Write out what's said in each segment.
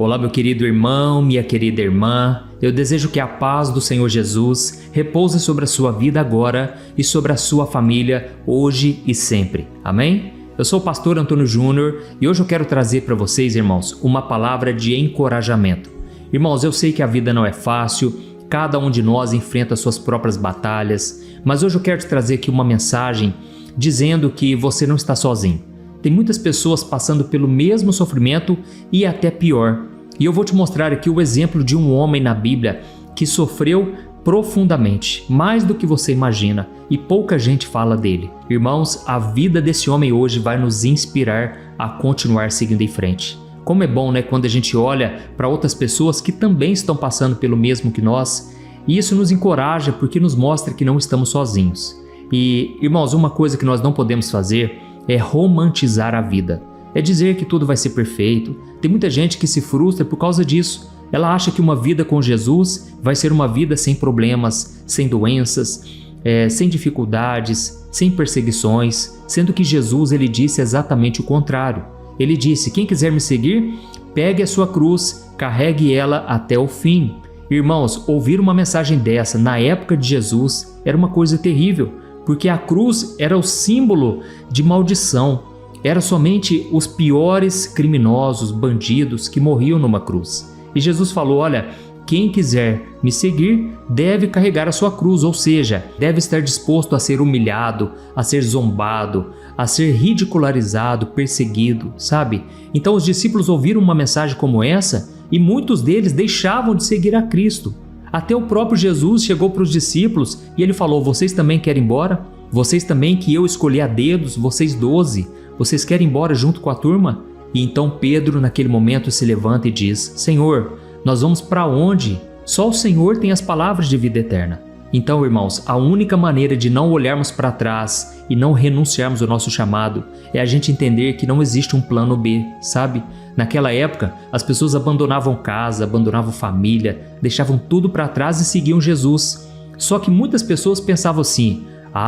Olá, meu querido irmão, minha querida irmã. Eu desejo que a paz do Senhor Jesus repouse sobre a sua vida agora e sobre a sua família hoje e sempre. Amém? Eu sou o pastor Antônio Júnior e hoje eu quero trazer para vocês, irmãos, uma palavra de encorajamento. Irmãos, eu sei que a vida não é fácil, cada um de nós enfrenta suas próprias batalhas, mas hoje eu quero te trazer aqui uma mensagem dizendo que você não está sozinho. Tem muitas pessoas passando pelo mesmo sofrimento e até pior. E eu vou te mostrar aqui o exemplo de um homem na Bíblia que sofreu profundamente, mais do que você imagina, e pouca gente fala dele. Irmãos, a vida desse homem hoje vai nos inspirar a continuar seguindo em frente. Como é bom, né, quando a gente olha para outras pessoas que também estão passando pelo mesmo que nós, e isso nos encoraja porque nos mostra que não estamos sozinhos. E, irmãos, uma coisa que nós não podemos fazer é romantizar a vida. É dizer que tudo vai ser perfeito. Tem muita gente que se frustra por causa disso. Ela acha que uma vida com Jesus vai ser uma vida sem problemas, sem doenças, sem dificuldades, sem perseguições, sendo que Jesus ele disse exatamente o contrário. Ele disse: quem quiser me seguir, pegue a sua cruz, carregue ela até o fim. Irmãos, ouvir uma mensagem dessa na época de Jesus era uma coisa terrível, porque a cruz era o símbolo de maldição. Era somente os piores criminosos, bandidos que morriam numa cruz. E Jesus falou: olha, quem quiser me seguir deve carregar a sua cruz, ou seja, deve estar disposto a ser humilhado, a ser zombado, a ser ridicularizado, perseguido, sabe? Então os discípulos ouviram uma mensagem como essa e muitos deles deixavam de seguir a Cristo. Até o próprio Jesus chegou para os discípulos e ele falou: vocês também querem ir embora? Vocês também que eu escolhi a dedos, vocês 12, vocês querem ir embora junto com a turma? E então Pedro naquele momento se levanta e diz: Senhor, nós vamos para onde? Só o Senhor tem as palavras de vida eterna. Então, irmãos, a única maneira de não olharmos para trás e não renunciarmos ao nosso chamado é a gente entender que não existe um plano B, sabe? Naquela época, as pessoas abandonavam casa, abandonavam família, deixavam tudo para trás e seguiam Jesus. Só que muitas pessoas pensavam assim: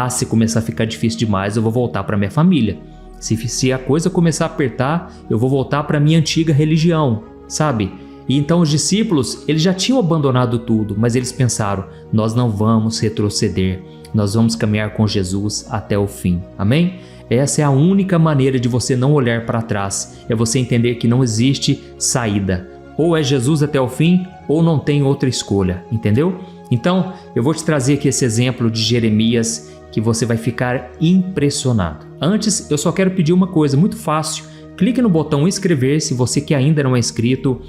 se começar a ficar difícil demais, eu vou voltar para minha família. Se a coisa começar a apertar, eu vou voltar para minha antiga religião, sabe? E então os discípulos, eles já tinham abandonado tudo, mas eles pensaram: nós não vamos retroceder, nós vamos caminhar com Jesus até o fim. Amém? Essa é a única maneira de você não olhar para trás, é você entender que não existe saída. Ou é Jesus até o fim, ou não tem outra escolha, entendeu? Então, eu vou te trazer aqui esse exemplo de Jeremias que você vai ficar impressionado. Antes, eu só quero pedir uma coisa muito fácil. Clique no botão inscrever se você que ainda não é inscrito.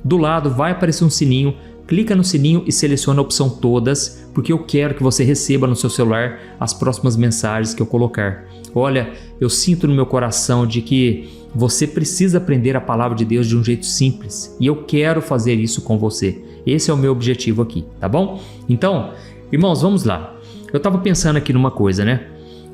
Do lado vai aparecer um sininho. Clica no sininho e seleciona a opção todas, porque eu quero que você receba no seu celular as próximas mensagens que eu colocar. Olha, eu sinto no meu coração de que você precisa aprender a palavra de Deus de um jeito simples, e eu quero fazer isso com você. Esse é o meu objetivo aqui, tá bom? Então, irmãos, vamos lá. Eu estava pensando aqui numa coisa, né?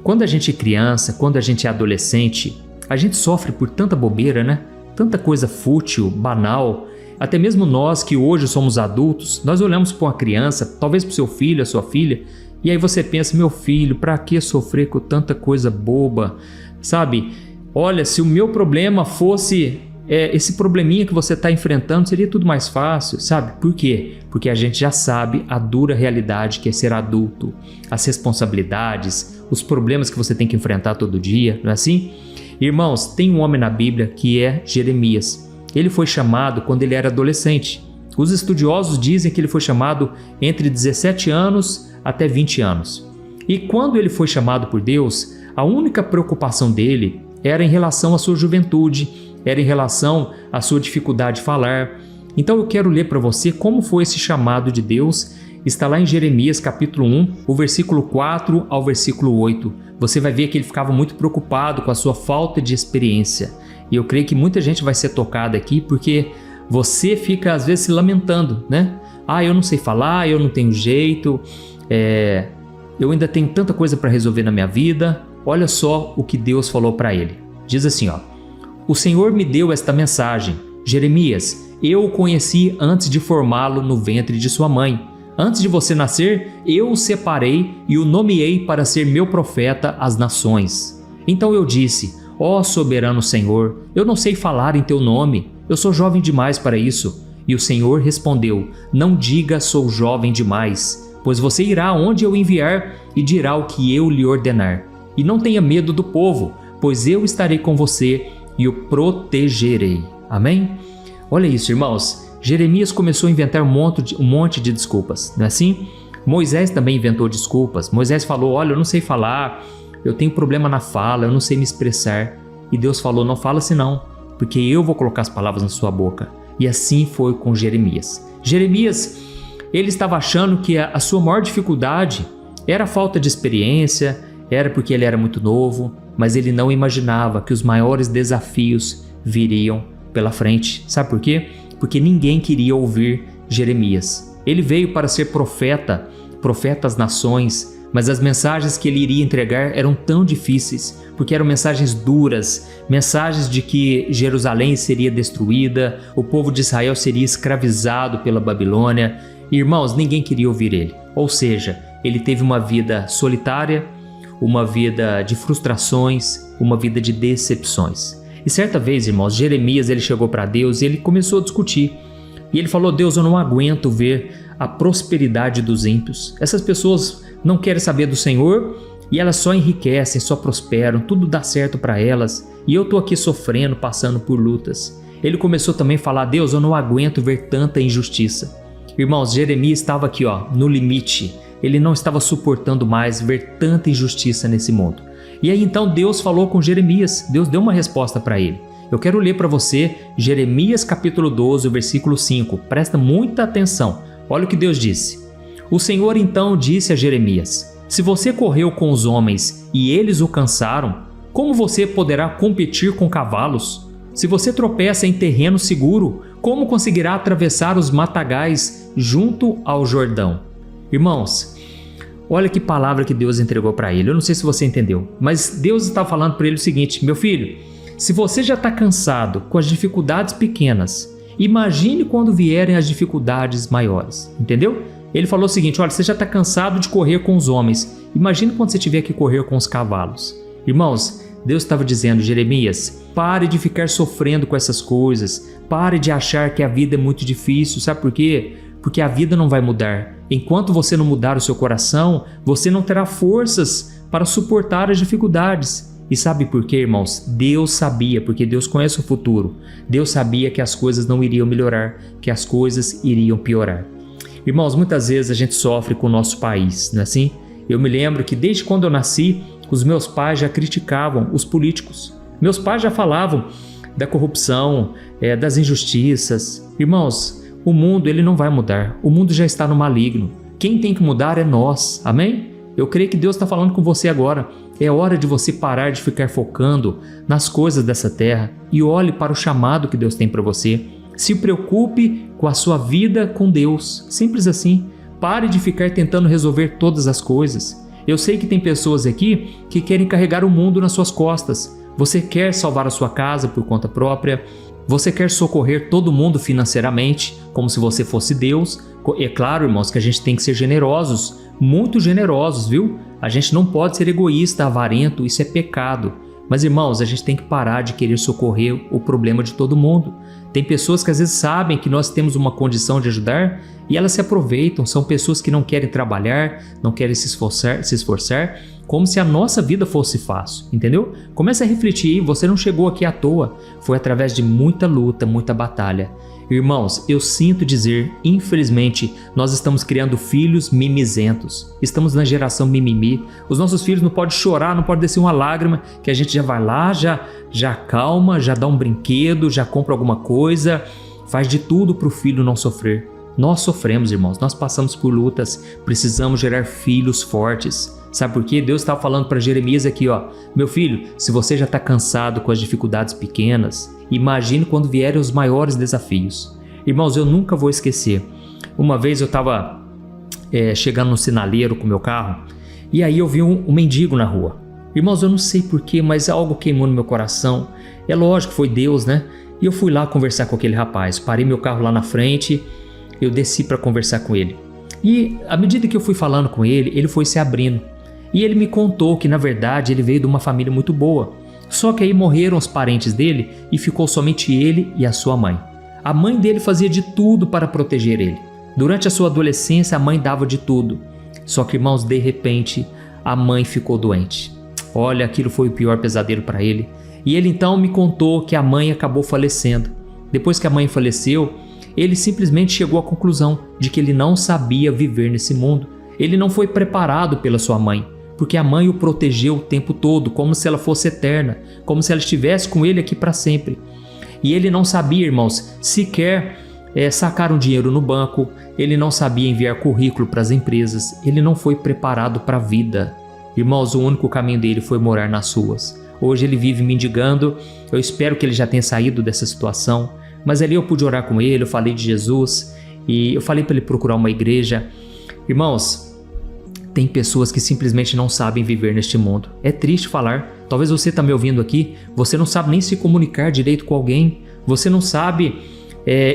Quando a gente é criança, quando a gente é adolescente, a gente sofre por tanta bobeira, né? Tanta coisa fútil, banal. Até mesmo nós que hoje somos adultos, nós olhamos para uma criança, talvez para o seu filho, a sua filha, e aí você pensa: meu filho, para que sofrer com tanta coisa boba? Sabe? Olha, se o meu problema fosse esse probleminha que você está enfrentando, seria tudo mais fácil, sabe? Por quê? Porque a gente já sabe a dura realidade que é ser adulto, as responsabilidades, os problemas que você tem que enfrentar todo dia, não é assim? Irmãos, tem um homem na Bíblia que é Jeremias. Ele foi chamado quando ele era adolescente. Os estudiosos dizem que ele foi chamado entre 17 anos até 20 anos. E quando ele foi chamado por Deus, a única preocupação dele era em relação à sua juventude, era em relação à sua dificuldade de falar. Então eu quero ler para você como foi esse chamado de Deus. Está lá em Jeremias capítulo 1, o versículo 4 ao versículo 8. Você vai ver que ele ficava muito preocupado com a sua falta de experiência. E eu creio que muita gente vai ser tocada aqui porque você fica às vezes se lamentando, né? Eu não sei falar, eu não tenho jeito, eu ainda tenho tanta coisa para resolver na minha vida. Olha só o que Deus falou para ele. Diz assim, o Senhor me deu esta mensagem: Jeremias, eu o conheci antes de formá-lo no ventre de sua mãe. Antes de você nascer, eu o separei e o nomeei para ser meu profeta às nações. Então eu disse: ó soberano Senhor, eu não sei falar em teu nome. Eu sou jovem demais para isso. E o Senhor respondeu: Não diga sou jovem demais, pois você irá onde eu enviar e dirá o que eu lhe ordenar. E não tenha medo do povo, pois eu estarei com você e o protegerei. Amém? Olha isso, irmãos. Jeremias começou a inventar um monte de desculpas, não é assim? Moisés também inventou desculpas. Moisés falou: olha, eu não sei falar, eu tenho problema na fala, eu não sei me expressar. E Deus falou: não fala assim não, porque eu vou colocar as palavras na sua boca. E assim foi com Jeremias. Jeremias, ele estava achando que a sua maior dificuldade era a falta de experiência, era porque ele era muito novo, mas ele não imaginava que os maiores desafios viriam pela frente. Sabe por quê? Porque ninguém queria ouvir Jeremias. Ele veio para ser profeta às nações, mas as mensagens que ele iria entregar eram tão difíceis, porque eram mensagens duras, mensagens de que Jerusalém seria destruída, o povo de Israel seria escravizado pela Babilônia. Irmãos, ninguém queria ouvir ele. Ou seja, ele teve uma vida solitária, uma vida de frustrações, uma vida de decepções. E certa vez, irmãos, Jeremias ele chegou para Deus e ele começou a discutir. E ele falou: Deus, eu não aguento ver a prosperidade dos ímpios. Essas pessoas não querem saber do Senhor e elas só enriquecem, só prosperam, tudo dá certo para elas. E eu estou aqui sofrendo, passando por lutas. Ele começou também a falar: Deus, eu não aguento ver tanta injustiça. Irmãos, Jeremias estava aqui, no limite. Ele não estava suportando mais ver tanta injustiça nesse mundo. E aí então Deus falou com Jeremias. Deus deu uma resposta para ele. Eu quero ler para você Jeremias capítulo 12, versículo 5. Presta muita atenção. Olha o que Deus disse. O Senhor então disse a Jeremias: se você correu com os homens e eles o cansaram, como você poderá competir com cavalos? Se você tropeça em terreno seguro, como conseguirá atravessar os matagais junto ao Jordão? Irmãos, olha que palavra que Deus entregou para ele. Eu não sei se você entendeu, mas Deus está falando para ele o seguinte: meu filho, se você já está cansado com as dificuldades pequenas, imagine quando vierem as dificuldades maiores, entendeu? Ele falou o seguinte: olha, você já está cansado de correr com os homens, imagine quando você tiver que correr com os cavalos. Irmãos, Deus estava dizendo: Jeremias, pare de ficar sofrendo com essas coisas, pare de achar que a vida é muito difícil. Sabe por quê? Porque a vida não vai mudar. Enquanto você não mudar o seu coração, você não terá forças para suportar as dificuldades. E sabe por quê, irmãos? Deus sabia, porque Deus conhece o futuro. Deus sabia que as coisas não iriam melhorar, que as coisas iriam piorar. Irmãos, muitas vezes a gente sofre com o nosso país, não é assim? Eu me lembro que desde quando eu nasci, os meus pais já criticavam os políticos. Meus pais já falavam da corrupção, das injustiças. Irmãos, o mundo ele não vai mudar. O mundo já está no maligno. Quem tem que mudar é nós. Amém? Eu creio que Deus está falando com você agora. É hora de você parar de ficar focando nas coisas dessa terra e olhe para o chamado que Deus tem para você. Se preocupe com a sua vida com Deus. Simples assim. Pare de ficar tentando resolver todas as coisas. Eu sei que tem pessoas aqui que querem carregar o mundo nas suas costas. Você quer salvar a sua casa por conta própria. Você quer socorrer todo mundo financeiramente, como se você fosse Deus. É claro, irmãos, que a gente tem que ser generosos, muito generosos, viu? A gente não pode ser egoísta, avarento, isso é pecado. Mas, irmãos, a gente tem que parar de querer socorrer o problema de todo mundo. Tem pessoas que às vezes sabem que nós temos uma condição de ajudar e elas se aproveitam. São pessoas que não querem trabalhar, não querem se esforçar, como se a nossa vida fosse fácil, entendeu? Comece a refletir, você não chegou aqui à toa, foi através de muita luta, muita batalha. Irmãos, eu sinto dizer, infelizmente, nós estamos criando filhos mimizentos. Estamos na geração mimimi. Os nossos filhos não podem chorar, não podem descer uma lágrima, que a gente já vai lá, já calma, já dá um brinquedo, já compra alguma coisa, faz de tudo para o filho não sofrer. Nós sofremos, irmãos, nós passamos por lutas, precisamos gerar filhos fortes. Sabe por quê? Deus estava falando para Jeremias aqui, meu filho, se você já está cansado com as dificuldades pequenas, imagine quando vierem os maiores desafios. Irmãos, eu nunca vou esquecer. Uma vez eu estava chegando no sinaleiro com o meu carro e aí eu vi um mendigo na rua. Irmãos, eu não sei porquê, mas algo queimou no meu coração. É lógico, foi Deus, né? E eu fui lá conversar com aquele rapaz. Parei meu carro lá na frente, eu desci para conversar com ele. E à medida que eu fui falando com ele, ele foi se abrindo. E ele me contou que, na verdade, ele veio de uma família muito boa. Só que aí morreram os parentes dele e ficou somente ele e a sua mãe. A mãe dele fazia de tudo para proteger ele. Durante a sua adolescência, a mãe dava de tudo. Só que, irmãos, de repente, a mãe ficou doente. Olha, aquilo foi o pior pesadelo para ele. E ele então me contou que a mãe acabou falecendo. Depois que a mãe faleceu, ele simplesmente chegou à conclusão de que ele não sabia viver nesse mundo. Ele não foi preparado pela sua mãe, porque a mãe o protegeu o tempo todo, como se ela fosse eterna, como se ela estivesse com ele aqui para sempre. E ele não sabia, irmãos, sequer sacar um dinheiro no banco, ele não sabia enviar currículo para as empresas, ele não foi preparado para a vida. Irmãos, o único caminho dele foi morar nas ruas. Hoje ele vive mendigando, eu espero que ele já tenha saído dessa situação, mas ali eu pude orar com ele, eu falei de Jesus e eu falei para ele procurar uma igreja. Irmãos, tem pessoas que simplesmente não sabem viver neste mundo. É triste falar, talvez você está me ouvindo aqui, você não sabe nem se comunicar direito com alguém, você não sabe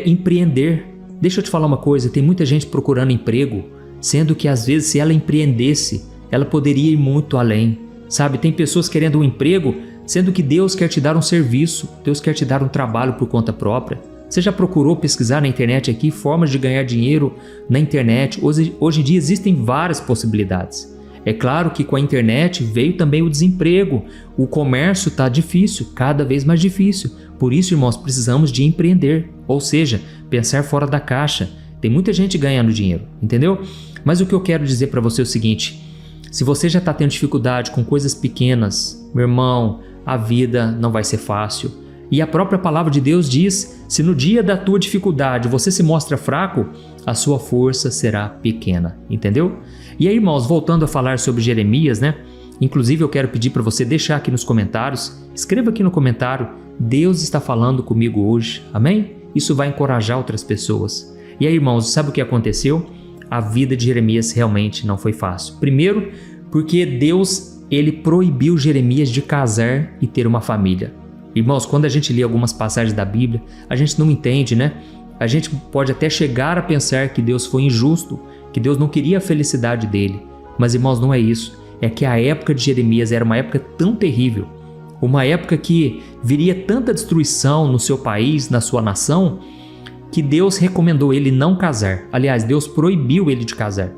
empreender. Deixa eu te falar uma coisa, tem muita gente procurando emprego, sendo que às vezes se ela empreendesse, ela poderia ir muito além. Sabe, tem pessoas querendo um emprego, sendo que Deus quer te dar um serviço, Deus quer te dar um trabalho por conta própria. Você já procurou pesquisar na internet aqui formas de ganhar dinheiro na internet? Hoje em dia existem várias possibilidades. É claro que com a internet veio também o desemprego, o comércio está difícil, cada vez mais difícil. Por isso, irmãos, precisamos de empreender, ou seja, pensar fora da caixa. Tem muita gente ganhando dinheiro, entendeu? Mas o que eu quero dizer para você é o seguinte: se você já está tendo dificuldade com coisas pequenas, meu irmão, a vida não vai ser fácil. E a própria palavra de Deus diz: se no dia da tua dificuldade você se mostra fraco, a sua força será pequena, entendeu? E aí, irmãos, voltando a falar sobre Jeremias, né? Inclusive eu quero pedir para você deixar aqui nos comentários, escreva aqui no comentário: Deus está falando comigo hoje, amém? Isso vai encorajar outras pessoas. E aí, irmãos, sabe o que aconteceu? A vida de Jeremias realmente não foi fácil. Primeiro, porque Deus, ele proibiu Jeremias de casar e ter uma família. Irmãos, quando a gente lê algumas passagens da Bíblia, a gente não entende, né? A gente pode até chegar a pensar que Deus foi injusto, que Deus não queria a felicidade dele. Mas, irmãos, não é isso. É que a época de Jeremias era uma época tão terrível, uma época que viria tanta destruição no seu país, na sua nação, que Deus recomendou ele não casar. Aliás, Deus proibiu ele de casar.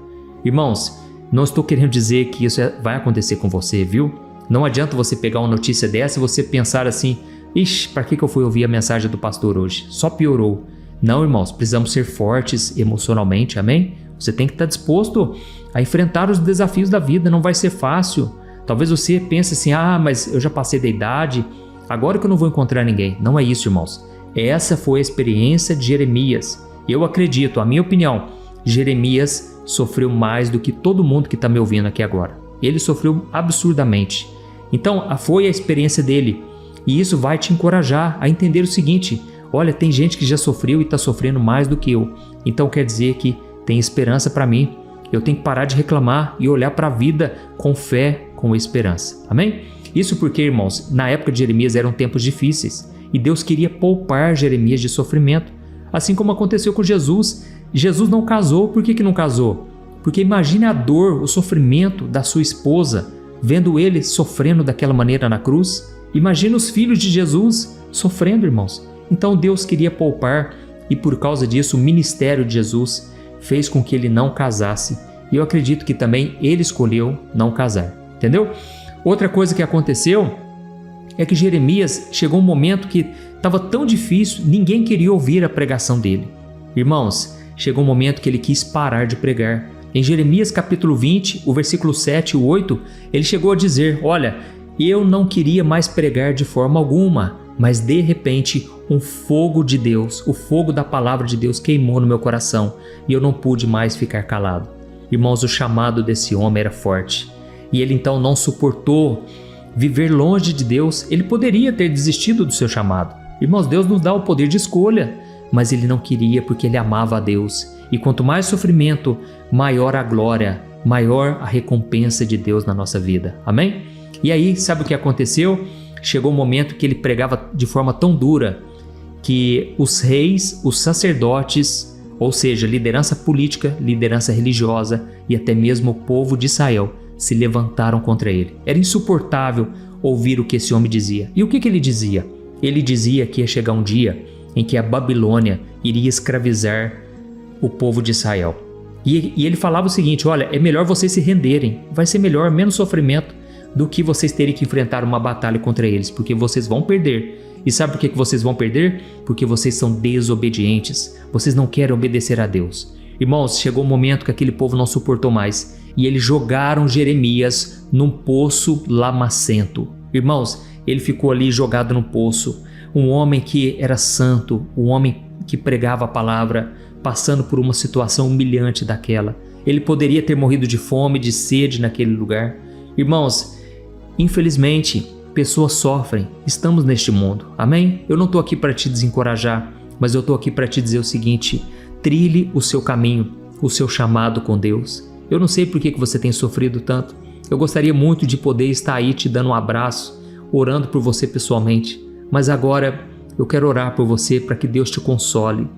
Irmãos, não estou querendo dizer que isso vai acontecer com você, viu? Não adianta você pegar uma notícia dessa e você pensar assim: ixi, para que eu fui ouvir a mensagem do pastor hoje? Só piorou. Não, irmãos, precisamos ser fortes emocionalmente, amém? Você tem que estar disposto a enfrentar os desafios da vida, não vai ser fácil. Talvez você pense assim: ah, mas eu já passei da idade, agora que eu não vou encontrar ninguém. Não é isso, irmãos. Essa foi a experiência de Jeremias. Eu acredito, a minha opinião, Jeremias sofreu mais do que todo mundo que está me ouvindo aqui agora. Ele sofreu absurdamente. Então, foi a experiência dele. E isso vai te encorajar a entender o seguinte: olha, tem gente que já sofreu e está sofrendo mais do que eu. Então quer dizer que tem esperança para mim. Eu tenho que parar de reclamar e olhar para a vida com fé, com esperança. Amém? Isso porque, irmãos, na época de Jeremias eram tempos difíceis. E Deus queria poupar Jeremias de sofrimento. Assim como aconteceu com Jesus. Jesus não casou. Por que não casou? Porque imagine a dor, o sofrimento da sua esposa, vendo ele sofrendo daquela maneira na cruz. Imagine os filhos de Jesus sofrendo, irmãos. Então Deus queria poupar e por causa disso o ministério de Jesus fez com que ele não casasse. E eu acredito que também ele escolheu não casar, entendeu? Outra coisa que aconteceu é que Jeremias chegou um momento que estava tão difícil, ninguém queria ouvir a pregação dele. Irmãos, chegou um momento que ele quis parar de pregar. Em Jeremias capítulo 20, o versículo 7 e 8, ele chegou a dizer: olha, eu não queria mais pregar de forma alguma, mas de repente um fogo de Deus, o fogo da palavra de Deus queimou no meu coração e eu não pude mais ficar calado. Irmãos, o chamado desse homem era forte e ele então não suportou viver longe de Deus. Ele poderia ter desistido do seu chamado. Irmãos, Deus nos dá o poder de escolha, mas ele não queria porque ele amava a Deus. E quanto mais sofrimento, maior a glória, maior a recompensa de Deus na nossa vida. Amém? E aí, sabe o que aconteceu? Chegou um momento que ele pregava de forma tão dura que os reis, os sacerdotes, ou seja, liderança política, liderança religiosa e até mesmo o povo de Israel se levantaram contra ele. Era insuportável ouvir o que esse homem dizia. E o que ele dizia? Ele dizia que ia chegar um dia em que a Babilônia iria escravizar o povo de Israel. E ele falava o seguinte: olha, é melhor vocês se renderem, vai ser melhor, menos sofrimento do que vocês terem que enfrentar uma batalha contra eles, porque vocês vão perder. E sabe por que vocês vão perder? Porque vocês são desobedientes, vocês não querem obedecer a Deus. Irmãos, chegou um momento que aquele povo não suportou mais e eles jogaram Jeremias num poço lamacento. Irmãos, ele ficou ali jogado no poço, um homem que era santo, um homem que pregava a palavra, passando por uma situação humilhante daquela. Ele poderia ter morrido de fome, de sede naquele lugar. Irmãos, infelizmente, pessoas sofrem, estamos neste mundo, amém? Eu não estou aqui para te desencorajar, mas eu estou aqui para te dizer o seguinte: trilhe o seu caminho, o seu chamado com Deus. Eu não sei por que você tem sofrido tanto. Eu gostaria muito de poder estar aí te dando um abraço, orando por você pessoalmente, mas agora eu quero orar por você para que Deus te console.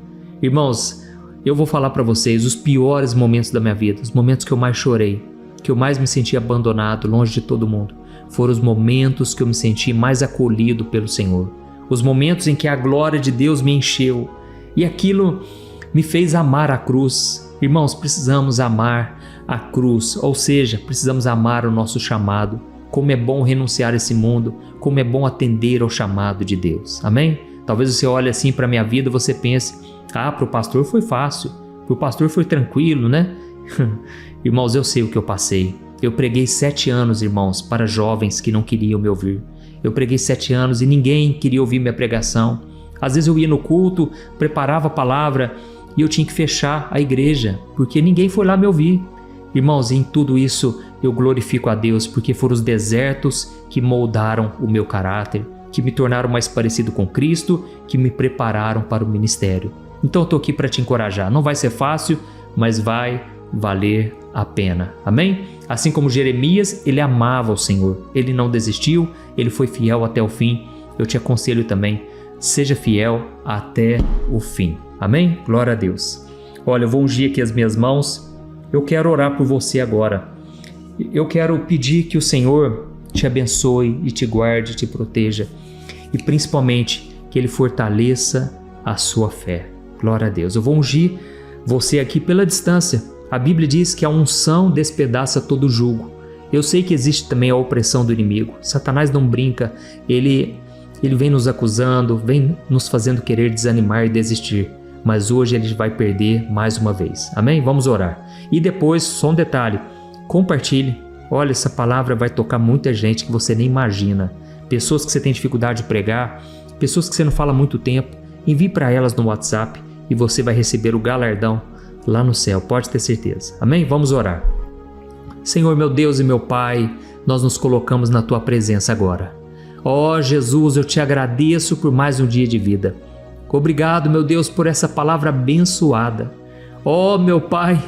Irmãos, eu vou falar para vocês os piores momentos da minha vida, os momentos que eu mais chorei, que eu mais me senti abandonado, longe de todo mundo, foram os momentos que eu me senti mais acolhido pelo Senhor. Os momentos em que a glória de Deus me encheu e aquilo me fez amar a cruz. Irmãos, precisamos amar a cruz, ou seja, precisamos amar o nosso chamado. Como é bom renunciar a esse mundo, como é bom atender ao chamado de Deus. Amém? Talvez você olhe assim para a minha vida e você pense: para o pastor foi fácil, para o pastor foi tranquilo, né? Irmãos, eu sei o que eu passei. Eu preguei 7 anos, irmãos, para jovens que não queriam me ouvir. Eu preguei 7 anos e ninguém queria ouvir minha pregação. Às vezes eu ia no culto, preparava a palavra e eu tinha que fechar a igreja, porque ninguém foi lá me ouvir. Irmãos, em tudo isso eu glorifico a Deus, porque foram os desertos que moldaram o meu caráter, que me tornaram mais parecido com Cristo, que me prepararam para o ministério. Então eu estou aqui para te encorajar. Não vai ser fácil, mas vai valer a pena. Amém? Assim como Jeremias, ele amava o Senhor. Ele não desistiu, ele foi fiel até o fim. Eu te aconselho também, seja fiel até o fim. Amém? Glória a Deus. Olha, eu vou ungir aqui as minhas mãos. Eu quero orar por você agora. Eu quero pedir que o Senhor te abençoe e te guarde, te proteja. E principalmente que Ele fortaleça a sua fé. Glória a Deus. Eu vou ungir você aqui pela distância. A Bíblia diz que a unção despedaça todo jugo. Eu sei que existe também a opressão do inimigo. Satanás não brinca. Ele vem nos acusando, vem nos fazendo querer desanimar e desistir. Mas hoje ele vai perder mais uma vez. Amém? Vamos orar. E depois, só um detalhe, compartilhe. Olha, essa palavra vai tocar muita gente que você nem imagina. Pessoas que você tem dificuldade de pregar, pessoas que você não fala há muito tempo, envie para elas no WhatsApp e você vai receber o galardão lá no céu, pode ter certeza. Amém? Vamos orar. Senhor, meu Deus e meu Pai, nós nos colocamos na Tua presença agora. Ó Jesus, eu te agradeço por mais um dia de vida. Obrigado, meu Deus, por essa palavra abençoada. Ó meu Pai,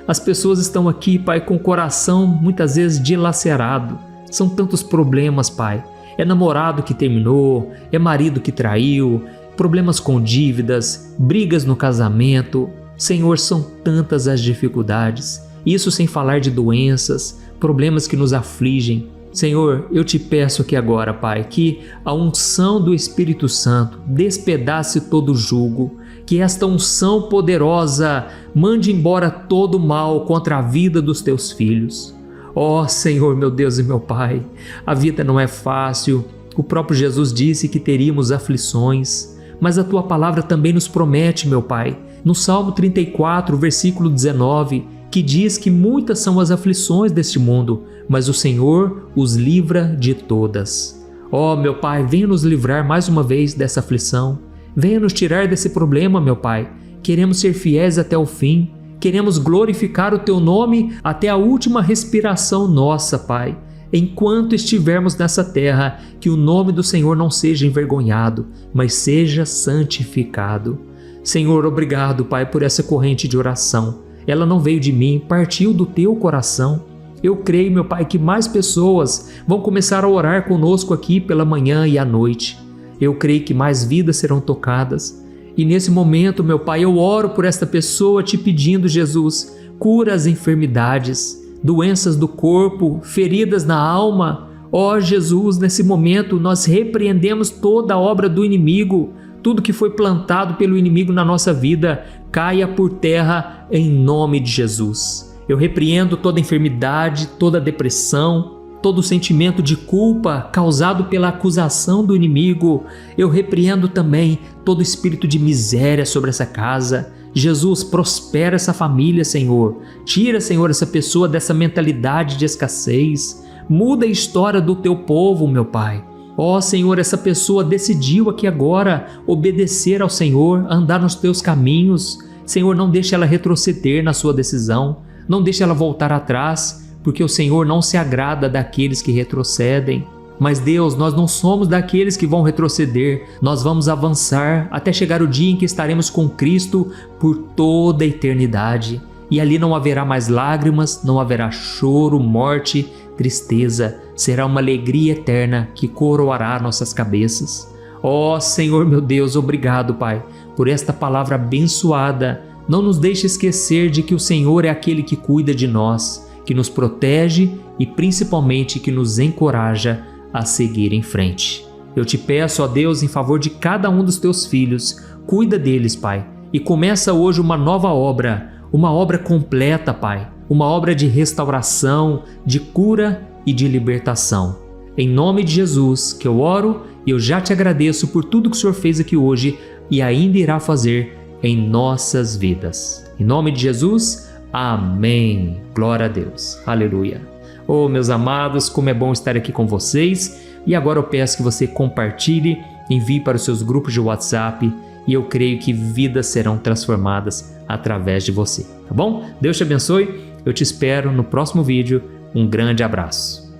as pessoas estão aqui, Pai, com o coração muitas vezes dilacerado. São tantos problemas, Pai. É namorado que terminou, é marido que traiu, problemas com dívidas, brigas no casamento. Senhor, são tantas as dificuldades. Isso sem falar de doenças, problemas que nos afligem. Senhor, eu te peço aqui agora, Pai, que a unção do Espírito Santo despedace todo o jugo, que esta unção poderosa mande embora todo o mal contra a vida dos teus filhos. Ó Senhor, meu Deus e meu Pai, a vida não é fácil. O próprio Jesus disse que teríamos aflições, mas a Tua palavra também nos promete, meu Pai, no Salmo 34, versículo 19, que diz que muitas são as aflições deste mundo, mas o Senhor os livra de todas. Ó, meu Pai, venha nos livrar mais uma vez dessa aflição. Venha nos tirar desse problema, meu Pai. Queremos ser fiéis até o fim. Queremos glorificar o Teu nome até a última respiração nossa, Pai. Enquanto estivermos nessa terra, que o nome do Senhor não seja envergonhado, mas seja santificado. Senhor, obrigado, Pai, por essa corrente de oração. Ela não veio de mim, partiu do Teu coração. Eu creio, meu Pai, que mais pessoas vão começar a orar conosco aqui pela manhã e à noite. Eu creio que mais vidas serão tocadas. E nesse momento, meu Pai, eu oro por esta pessoa te pedindo, Jesus, cura as enfermidades, doenças do corpo, feridas na alma. Ó Jesus, nesse momento nós repreendemos toda a obra do inimigo, tudo que foi plantado pelo inimigo na nossa vida, caia por terra em nome de Jesus. Eu repreendo toda enfermidade, toda depressão, todo sentimento de culpa causado pela acusação do inimigo. Eu repreendo também todo espírito de miséria sobre essa casa. Jesus, prospera essa família, Senhor. Tira, Senhor, essa pessoa dessa mentalidade de escassez. Muda a história do teu povo, meu Pai. Ó Senhor, essa pessoa decidiu aqui agora obedecer ao Senhor, andar nos teus caminhos. Senhor, não deixe ela retroceder na sua decisão. Não deixe ela voltar atrás, porque o Senhor não se agrada daqueles que retrocedem. Mas Deus, nós não somos daqueles que vão retroceder, nós vamos avançar até chegar o dia em que estaremos com Cristo por toda a eternidade. E ali não haverá mais lágrimas, não haverá choro, morte, tristeza. Será uma alegria eterna que coroará nossas cabeças. Ó Senhor meu Deus, obrigado, Pai, por esta palavra abençoada. Não nos deixe esquecer de que o Senhor é aquele que cuida de nós, que nos protege e principalmente que nos encoraja a seguir em frente. Eu te peço, ó Deus, em favor de cada um dos teus filhos, cuida deles, Pai, e começa hoje uma nova obra, uma obra completa, Pai, uma obra de restauração, de cura e de libertação. Em nome de Jesus que eu oro e eu já te agradeço por tudo que o Senhor fez aqui hoje e ainda irá fazer em nossas vidas. Em nome de Jesus, amém. Glória a Deus. Aleluia. Oh, meus amados, como é bom estar aqui com vocês. E agora eu peço que você compartilhe, envie para os seus grupos de WhatsApp e eu creio que vidas serão transformadas através de você, tá bom? Deus te abençoe, eu te espero no próximo vídeo. Um grande abraço.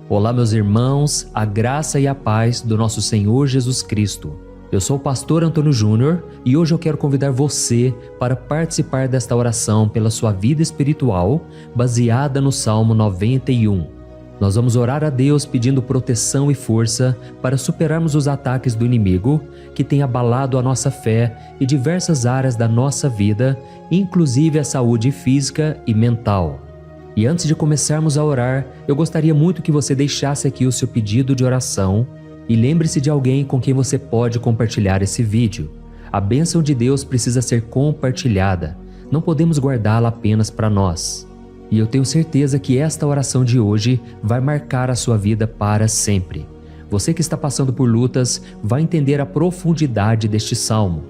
Olá, meus irmãos, a graça e a paz do nosso Senhor Jesus Cristo. Eu sou o pastor Antônio Júnior e hoje eu quero convidar você para participar desta oração pela sua vida espiritual, baseada no Salmo 91. Nós vamos orar a Deus pedindo proteção e força para superarmos os ataques do inimigo que tem abalado a nossa fé e diversas áreas da nossa vida, inclusive a saúde física e mental. E antes de começarmos a orar, eu gostaria muito que você deixasse aqui o seu pedido de oração e lembre-se de alguém com quem você pode compartilhar esse vídeo. A bênção de Deus precisa ser compartilhada, não podemos guardá-la apenas para nós. E eu tenho certeza que esta oração de hoje vai marcar a sua vida para sempre. Você que está passando por lutas vai entender a profundidade deste salmo.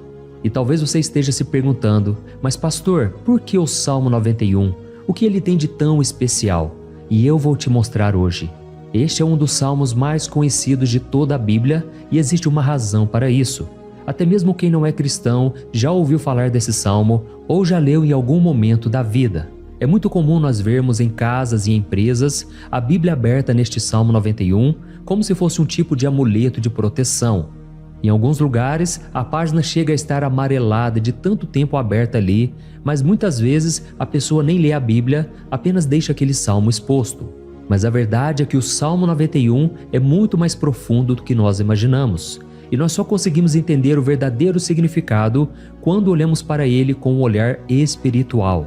E talvez você esteja se perguntando, mas pastor, por que o Salmo 91? O que ele tem de tão especial? E eu vou te mostrar hoje. Este é um dos salmos mais conhecidos de toda a Bíblia e existe uma razão para isso. Até mesmo quem não é cristão já ouviu falar desse salmo ou já leu em algum momento da vida. É muito comum nós vermos em casas e empresas a Bíblia aberta neste Salmo 91 como se fosse um tipo de amuleto de proteção. Em alguns lugares, a página chega a estar amarelada de tanto tempo aberta ali, mas muitas vezes a pessoa nem lê a Bíblia, apenas deixa aquele salmo exposto. Mas a verdade é que o Salmo 91 é muito mais profundo do que nós imaginamos. E nós só conseguimos entender o verdadeiro significado quando olhamos para ele com um olhar espiritual.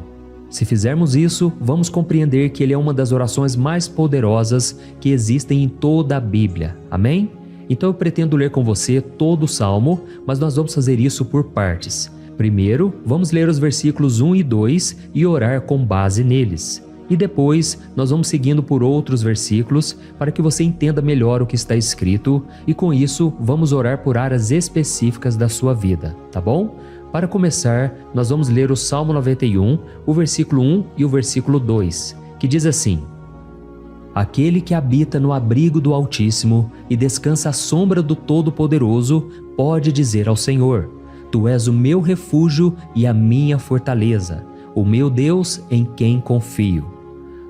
Se fizermos isso, vamos compreender que ele é uma das orações mais poderosas que existem em toda a Bíblia. Amém? Então eu pretendo ler com você todo o Salmo, mas nós vamos fazer isso por partes. Primeiro, vamos ler os versículos 1 e 2 e orar com base neles. E depois, nós vamos seguindo por outros versículos para que você entenda melhor o que está escrito e com isso, vamos orar por áreas específicas da sua vida, tá bom? Para começar, nós vamos ler o Salmo 91, o versículo 1 e o versículo 2, que diz assim: Aquele que habita no abrigo do Altíssimo e descansa à sombra do Todo-Poderoso pode dizer ao Senhor: Tu és o meu refúgio e a minha fortaleza, o meu Deus em quem confio.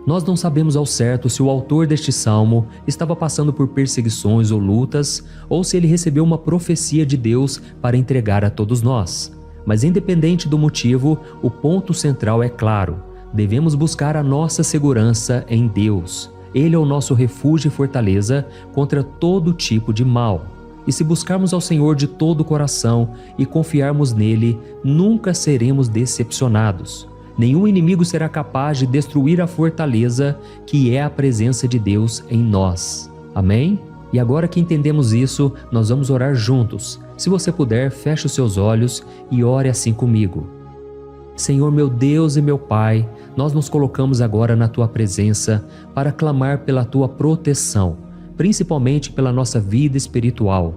Nós não sabemos ao certo se o autor deste salmo estava passando por perseguições ou lutas, ou se ele recebeu uma profecia de Deus para entregar a todos nós. Mas independente do motivo, o ponto central é claro: devemos buscar a nossa segurança em Deus. Ele é o nosso refúgio e fortaleza contra todo tipo de mal. E se buscarmos ao Senhor de todo o coração e confiarmos nele, nunca seremos decepcionados. Nenhum inimigo será capaz de destruir a fortaleza que é a presença de Deus em nós. Amém? E agora que entendemos isso, nós vamos orar juntos. Se você puder, feche os seus olhos e ore assim comigo. Senhor meu Deus e meu Pai, nós nos colocamos agora na Tua presença para clamar pela Tua proteção, principalmente pela nossa vida espiritual.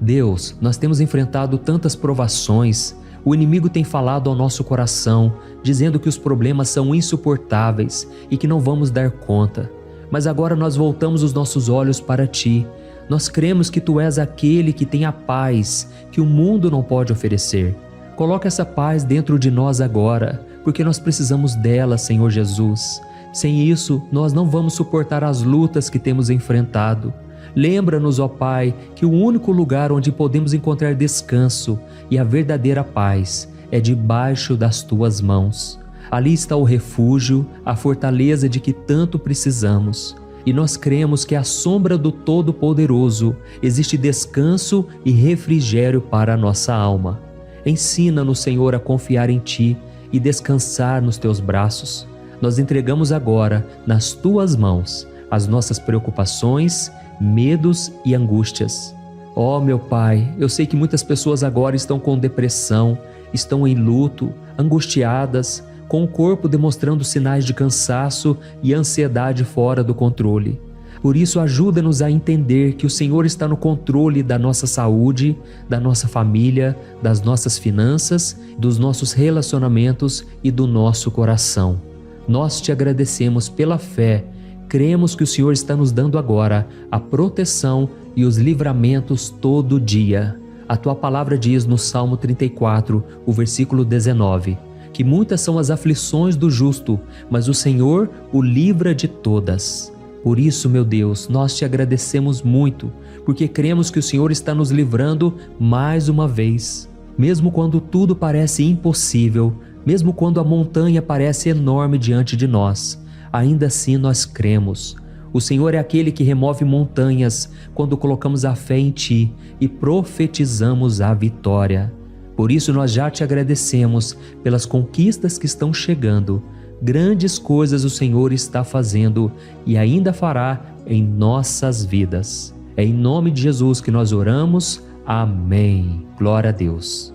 Deus, nós temos enfrentado tantas provações, o inimigo tem falado ao nosso coração, dizendo que os problemas são insuportáveis e que não vamos dar conta. Mas agora nós voltamos os nossos olhos para Ti. Nós cremos que Tu és aquele que tem a paz que o mundo não pode oferecer. Coloca essa paz dentro de nós agora, porque nós precisamos dela, Senhor Jesus. Sem isso, nós não vamos suportar as lutas que temos enfrentado. Lembra-nos, ó Pai, que o único lugar onde podemos encontrar descanso e a verdadeira paz é debaixo das Tuas mãos. Ali está o refúgio, a fortaleza de que tanto precisamos. E nós cremos que à sombra do Todo-Poderoso existe descanso e refrigério para a nossa alma. Ensina-nos, Senhor, a confiar em Ti e descansar nos Teus braços. Nós entregamos agora, nas Tuas mãos, as nossas preocupações, medos e angústias. Ó meu Pai, eu sei que muitas pessoas agora estão com depressão, estão em luto, angustiadas, com o corpo demonstrando sinais de cansaço e ansiedade fora do controle. Por isso, ajuda-nos a entender que o Senhor está no controle da nossa saúde, da nossa família, das nossas finanças, dos nossos relacionamentos e do nosso coração. Nós Te agradecemos pela fé. Cremos que o Senhor está nos dando agora a proteção e os livramentos todo dia. A Tua palavra diz no Salmo 34, o versículo 19, que muitas são as aflições do justo, mas o Senhor o livra de todas. Por isso, meu Deus, nós Te agradecemos muito, porque cremos que o Senhor está nos livrando mais uma vez. Mesmo quando tudo parece impossível, mesmo quando a montanha parece enorme diante de nós, ainda assim nós cremos. O Senhor é aquele que remove montanhas quando colocamos a fé em Ti e profetizamos a vitória. Por isso nós já Te agradecemos pelas conquistas que estão chegando. Grandes coisas o Senhor está fazendo e ainda fará em nossas vidas. É em nome de Jesus que nós oramos. Amém. Glória a Deus.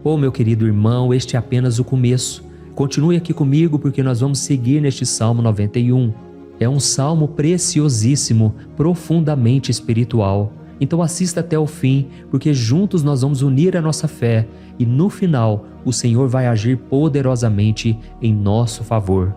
Oh, meu querido irmão, este é apenas o começo. Continue aqui comigo porque nós vamos seguir neste Salmo 91. É um salmo preciosíssimo, profundamente espiritual. Então assista até o fim, porque juntos nós vamos unir a nossa fé e no final o Senhor vai agir poderosamente em nosso favor.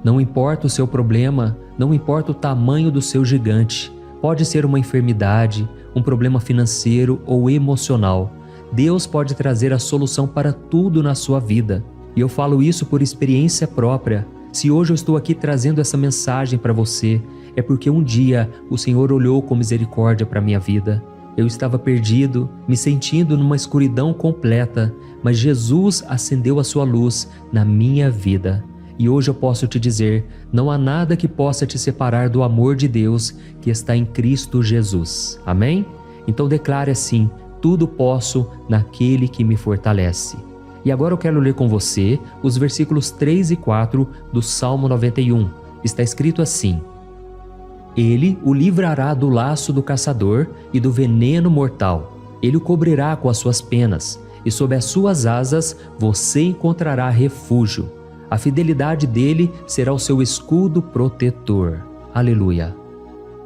Não importa o seu problema, não importa o tamanho do seu gigante, pode ser uma enfermidade, um problema financeiro ou emocional. Deus pode trazer a solução para tudo na sua vida. E eu falo isso por experiência própria. Se hoje eu estou aqui trazendo essa mensagem para você, é porque um dia o Senhor olhou com misericórdia para a minha vida. Eu estava perdido, me sentindo numa escuridão completa, mas Jesus acendeu a sua luz na minha vida. E hoje eu posso te dizer, não há nada que possa te separar do amor de Deus que está em Cristo Jesus. Amém? Então declare assim, tudo posso naquele que me fortalece. E agora eu quero ler com você os versículos 3 e 4 do Salmo 91. Está escrito assim: Ele o livrará do laço do caçador e do veneno mortal. Ele o cobrirá com as suas penas, e sob as suas asas você encontrará refúgio. A fidelidade dele será o seu escudo protetor. Aleluia.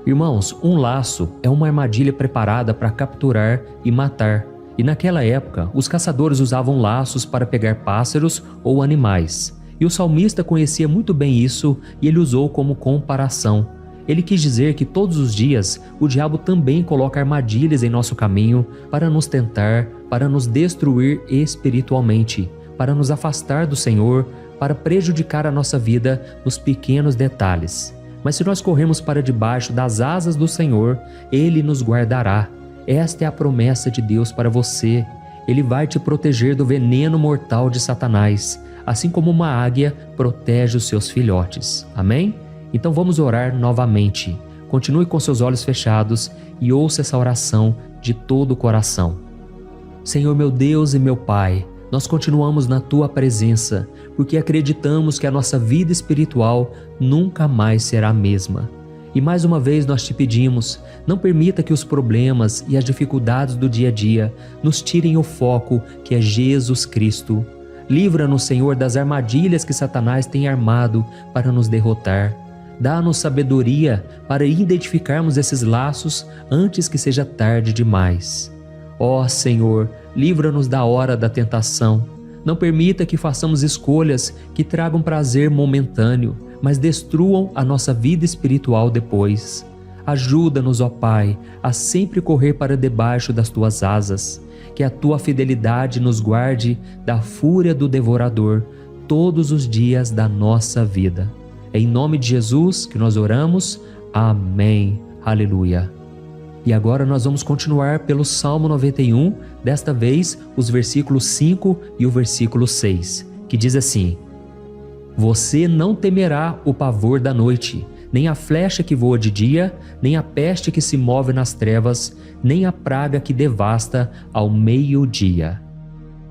Irmãos, um laço é uma armadilha preparada para capturar e matar. E naquela época, os caçadores usavam laços para pegar pássaros ou animais. E o salmista conhecia muito bem isso e ele usou como comparação. Ele quis dizer que todos os dias o diabo também coloca armadilhas em nosso caminho para nos tentar, para nos destruir espiritualmente, para nos afastar do Senhor, para prejudicar a nossa vida nos pequenos detalhes. Mas se nós corrermos para debaixo das asas do Senhor, Ele nos guardará. Esta é a promessa de Deus para você. Ele vai te proteger do veneno mortal de Satanás, assim como uma águia protege os seus filhotes. Amém? Então vamos orar novamente. Continue com seus olhos fechados e ouça essa oração de todo o coração. Senhor meu Deus e meu Pai, Nós continuamos na Tua presença, porque acreditamos que a nossa vida espiritual nunca mais será a mesma. E mais uma vez nós te pedimos, não permita que os problemas e as dificuldades do dia a dia nos tirem o foco que é Jesus Cristo. Livra-nos, Senhor, das armadilhas que Satanás tem armado para nos derrotar. Dá-nos sabedoria para identificarmos esses laços antes que seja tarde demais. Ó Senhor, livra-nos da hora da tentação. Não permita que façamos escolhas que tragam prazer momentâneo, mas destruam a nossa vida espiritual depois. Ajuda-nos, ó Pai, a sempre correr para debaixo das Tuas asas. Que a Tua fidelidade nos guarde da fúria do devorador todos os dias da nossa vida. É em nome de Jesus que nós oramos. Amém. Aleluia. E agora nós vamos continuar pelo Salmo 91, desta vez os versículos 5 e o versículo 6, que diz assim: Você não temerá o pavor da noite, nem a flecha que voa de dia, nem a peste que se move nas trevas, nem a praga que devasta ao meio-dia.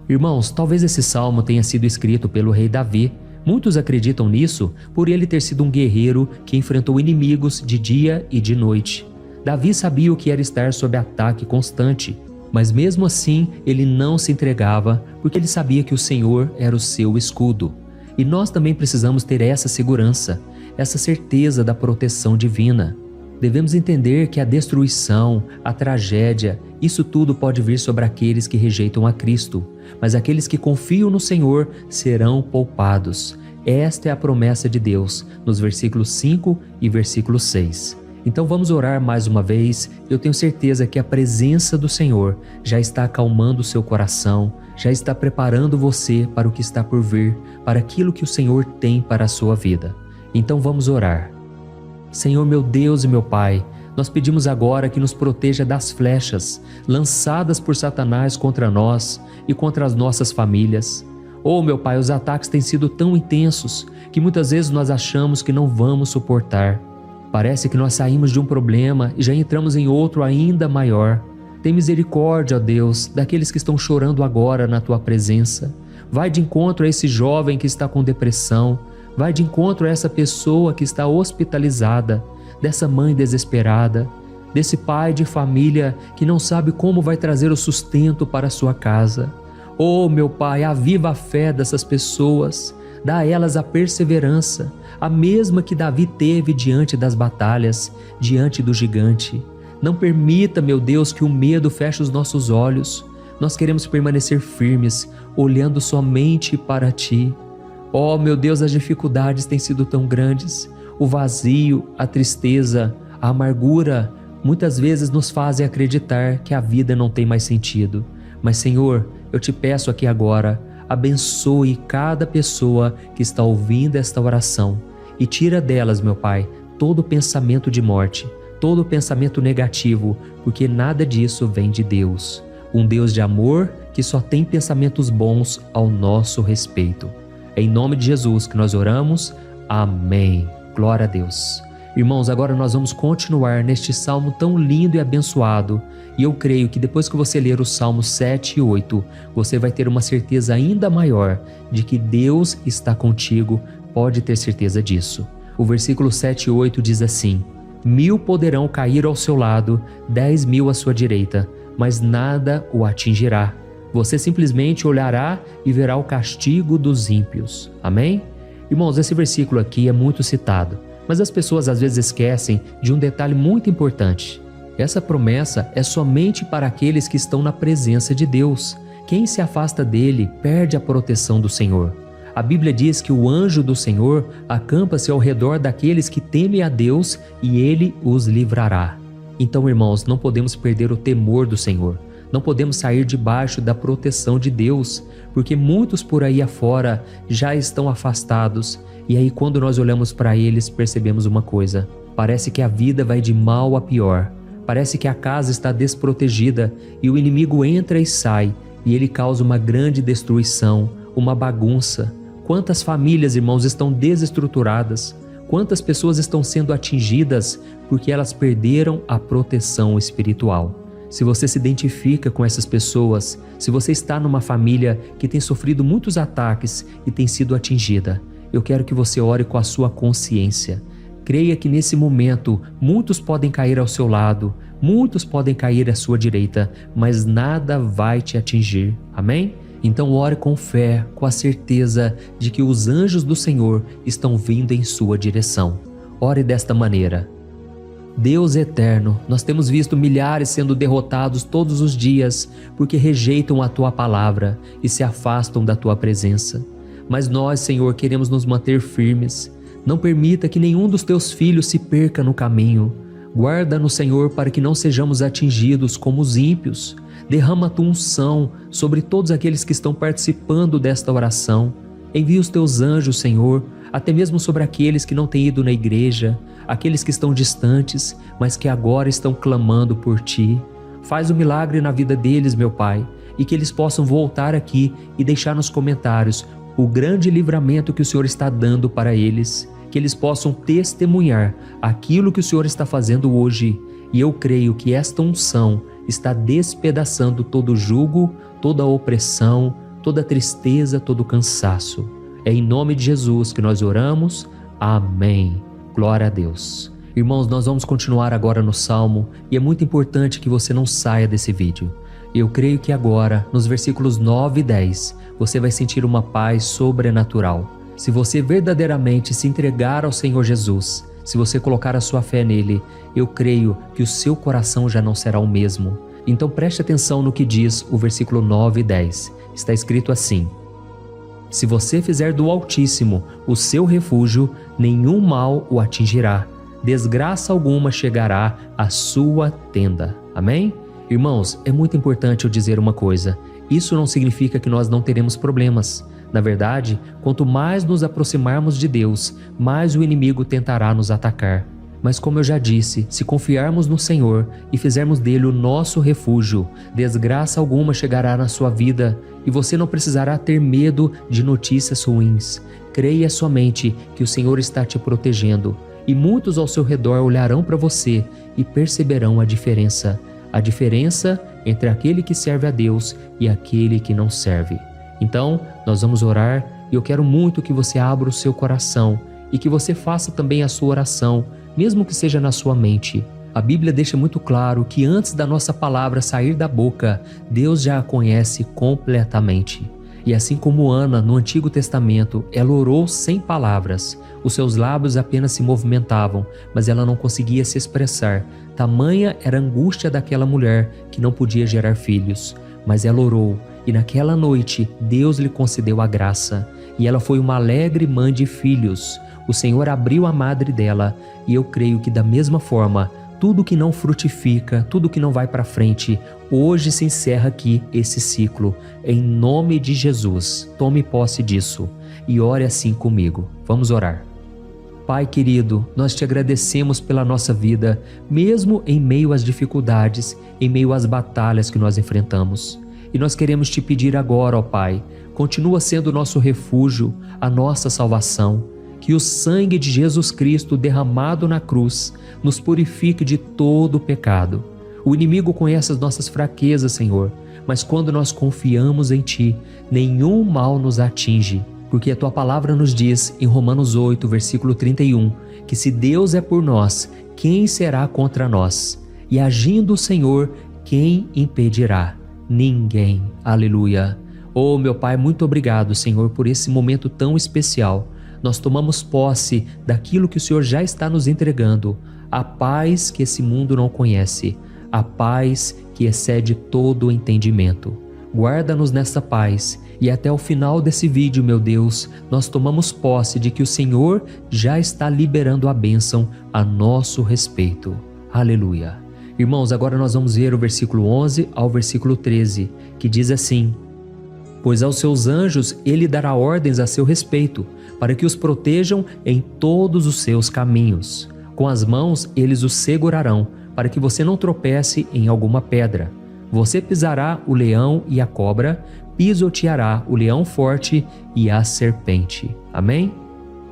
Irmãos, talvez esse salmo tenha sido escrito pelo rei Davi. Muitos acreditam nisso por ele ter sido um guerreiro que enfrentou inimigos de dia e de noite. Davi sabia o que era estar sob ataque constante, mas mesmo assim ele não se entregava porque ele sabia que o Senhor era o seu escudo. E nós também precisamos ter essa segurança, essa certeza da proteção divina. Devemos entender que a destruição, a tragédia, isso tudo pode vir sobre aqueles que rejeitam a Cristo, mas aqueles que confiam no Senhor serão poupados. Esta é a promessa de Deus, nos versículos 5 e versículo 6. Então vamos orar mais uma vez. Eu tenho certeza que a presença do Senhor já está acalmando o seu coração, já está preparando você para o que está por vir, para aquilo que o Senhor tem para a sua vida. Então vamos orar. Senhor, meu Deus e meu Pai, nós pedimos agora que nos proteja das flechas lançadas por Satanás contra nós e contra as nossas famílias. Oh, meu Pai, os ataques têm sido tão intensos que muitas vezes nós achamos que não vamos suportar. Parece que nós saímos de um problema e já entramos em outro ainda maior. Tem misericórdia, ó Deus, daqueles que estão chorando agora na Tua presença. Vai de encontro a esse jovem que está com depressão. Vai de encontro a essa pessoa que está hospitalizada, dessa mãe desesperada, desse pai de família que não sabe como vai trazer o sustento para a sua casa. Oh, meu Pai, aviva a fé dessas pessoas. Dá a elas a perseverança, a mesma que Davi teve diante das batalhas, diante do gigante. Não permita, meu Deus, que o medo feche os nossos olhos. Nós queremos permanecer firmes, olhando somente para Ti. Oh, meu Deus, as dificuldades têm sido tão grandes. O vazio, a tristeza, a amargura, muitas vezes nos fazem acreditar que a vida não tem mais sentido. Mas, Senhor, eu te peço aqui agora, abençoe cada pessoa que está ouvindo esta oração e tira delas, meu Pai, todo pensamento de morte, todo pensamento negativo, porque nada disso vem de Deus. Um Deus de amor que só tem pensamentos bons ao nosso respeito. É em nome de Jesus que nós oramos. Amém. Glória a Deus. Irmãos, agora nós vamos continuar neste salmo tão lindo e abençoado. E eu creio que depois que você ler os salmos 7 e 8, você vai ter uma certeza ainda maior de que Deus está contigo. Pode ter certeza disso. O versículo 7 e 8 diz assim: 1000 poderão cair ao seu lado, 10.000 à sua direita, mas nada o atingirá. Você simplesmente olhará e verá o castigo dos ímpios. Amém? Irmãos, esse versículo aqui é muito citado, mas as pessoas às vezes esquecem de um detalhe muito importante. Essa promessa é somente para aqueles que estão na presença de Deus. Quem se afasta dele perde a proteção do Senhor. A Bíblia diz que o anjo do Senhor acampa-se ao redor daqueles que temem a Deus e ele os livrará. Então, irmãos, não podemos perder o temor do Senhor. Não podemos sair debaixo da proteção de Deus, porque muitos por aí afora já estão afastados. E aí, quando nós olhamos para eles, percebemos uma coisa: parece que a vida vai de mal a pior. Parece que a casa está desprotegida e o inimigo entra e sai, e ele causa uma grande destruição, uma bagunça. Quantas famílias, irmãos, estão desestruturadas? Quantas pessoas estão sendo atingidas porque elas perderam a proteção espiritual? Se você se identifica com essas pessoas, se você está numa família que tem sofrido muitos ataques e tem sido atingida, eu quero que você ore com a sua consciência. Creia que nesse momento muitos podem cair ao seu lado, muitos podem cair à sua direita, mas nada vai te atingir. Amém? Então ore com fé, com a certeza de que os anjos do Senhor estão vindo em sua direção. Ore desta maneira. Deus eterno, nós temos visto milhares sendo derrotados todos os dias porque rejeitam a Tua palavra e se afastam da Tua presença. Mas nós, Senhor, queremos nos manter firmes. Não permita que nenhum dos Teus filhos se perca no caminho. Guarda-nos, Senhor, para que não sejamos atingidos como os ímpios. Derrama a Tua unção sobre todos aqueles que estão participando desta oração. Envia os Teus anjos, Senhor, até mesmo sobre aqueles que não têm ido na igreja, aqueles que estão distantes, mas que agora estão clamando por Ti. Faz um milagre na vida deles, meu Pai, e que eles possam voltar aqui e deixar nos comentários o grande livramento que o Senhor está dando para eles, que eles possam testemunhar aquilo que o Senhor está fazendo hoje. E eu creio que esta unção está despedaçando todo jugo, toda opressão, toda tristeza, todo cansaço. É em nome de Jesus que nós oramos. Amém. Glória a Deus. Irmãos, nós vamos continuar agora no Salmo e é muito importante que você não saia desse vídeo. Eu creio que agora, nos versículos 9 e 10, você vai sentir uma paz sobrenatural. Se você verdadeiramente se entregar ao Senhor Jesus, se você colocar a sua fé nele, eu creio que o seu coração já não será o mesmo. Então preste atenção no que diz o versículo 9 e 10. Está escrito assim: se você fizer do Altíssimo o seu refúgio, nenhum mal o atingirá, desgraça alguma chegará à sua tenda. Amém? Irmãos, é muito importante eu dizer uma coisa. Isso não significa que nós não teremos problemas. Na verdade, quanto mais nos aproximarmos de Deus, mais o inimigo tentará nos atacar. Mas como eu já disse, se confiarmos no Senhor e fizermos dele o nosso refúgio, desgraça alguma chegará na sua vida e você não precisará ter medo de notícias ruins. Creia somente que o Senhor está te protegendo e muitos ao seu redor olharão para você e perceberão a diferença entre aquele que serve a Deus e aquele que não serve. Então, nós vamos orar e eu quero muito que você abra o seu coração e que você faça também a sua oração, mesmo que seja na sua mente. A Bíblia deixa muito claro que antes da nossa palavra sair da boca, Deus já a conhece completamente. E assim como Ana, no Antigo Testamento, ela orou sem palavras. Os seus lábios apenas se movimentavam, mas ela não conseguia se expressar. Tamanha era a angústia daquela mulher que não podia gerar filhos. Mas ela orou, e naquela noite Deus lhe concedeu a graça. E ela foi uma alegre mãe de filhos. O Senhor abriu a madre dela, e eu creio que da mesma forma, tudo que não frutifica, tudo que não vai para frente, hoje se encerra aqui esse ciclo. Em nome de Jesus, tome posse disso e ore assim comigo. Vamos orar. Pai querido, nós te agradecemos pela nossa vida, mesmo em meio às dificuldades, em meio às batalhas que nós enfrentamos. E nós queremos te pedir agora, ó Pai, continua sendo o nosso refúgio, a nossa salvação. Que o sangue de Jesus Cristo derramado na cruz nos purifique de todo o pecado. O inimigo conhece as nossas fraquezas, Senhor, mas quando nós confiamos em Ti, nenhum mal nos atinge, porque a Tua palavra nos diz em Romanos 8, versículo 31, que se Deus é por nós, quem será contra nós? E agindo o Senhor, quem impedirá? Ninguém. Aleluia. Oh, meu Pai, muito obrigado, Senhor, por esse momento tão especial. Nós tomamos posse daquilo que o Senhor já está nos entregando, a paz que esse mundo não conhece, a paz que excede todo o entendimento. Guarda-nos nessa paz e até o final desse vídeo, meu Deus, nós tomamos posse de que o Senhor já está liberando a bênção a nosso respeito. Aleluia. Irmãos, agora nós vamos ver o versículo 11 ao versículo 13, que diz assim: pois aos seus anjos ele dará ordens a seu respeito, para que os protejam em todos os seus caminhos. Com as mãos eles os segurarão, para que você não tropece em alguma pedra. Você pisará o leão e a cobra, pisoteará o leão forte e a serpente. Amém?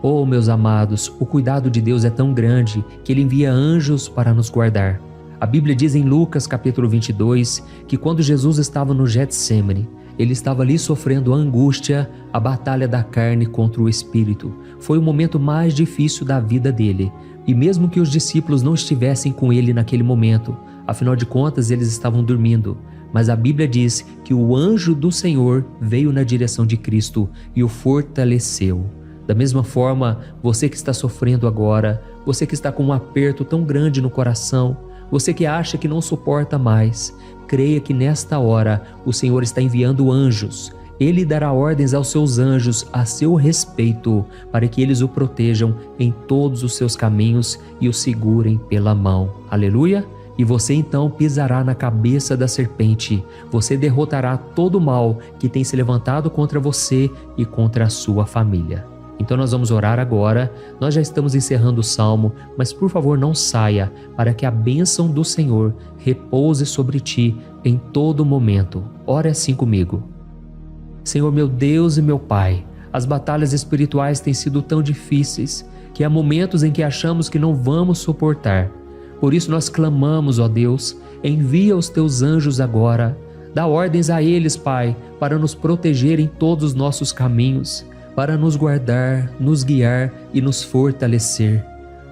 Oh, meus amados, o cuidado de Deus é tão grande que Ele envia anjos para nos guardar. A Bíblia diz em Lucas capítulo 22 que quando Jesus estava no Getsêmani, ele estava ali sofrendo a angústia, a batalha da carne contra o espírito. Foi o momento mais difícil da vida dele. E mesmo que os discípulos não estivessem com ele naquele momento, afinal de contas eles estavam dormindo, mas a Bíblia diz que o anjo do Senhor veio na direção de Cristo e o fortaleceu. Da mesma forma, você que está sofrendo agora, você que está com um aperto tão grande no coração, você que acha que não suporta mais, creia que nesta hora o Senhor está enviando anjos. Ele dará ordens aos seus anjos a seu respeito, para que eles o protejam em todos os seus caminhos e o segurem pela mão. Aleluia! E você então pisará na cabeça da serpente. Você derrotará todo o mal que tem se levantado contra você e contra a sua família. Então nós vamos orar agora. Nós já estamos encerrando o salmo, mas por favor não saia, para que a bênção do Senhor repouse sobre ti em todo momento. Ore assim comigo. Senhor meu Deus e meu Pai, as batalhas espirituais têm sido tão difíceis que há momentos em que achamos que não vamos suportar. Por isso nós clamamos, ó Deus, envia os teus anjos agora. Dá ordens a eles, Pai, para nos proteger em todos os nossos caminhos, para nos guardar, nos guiar e nos fortalecer.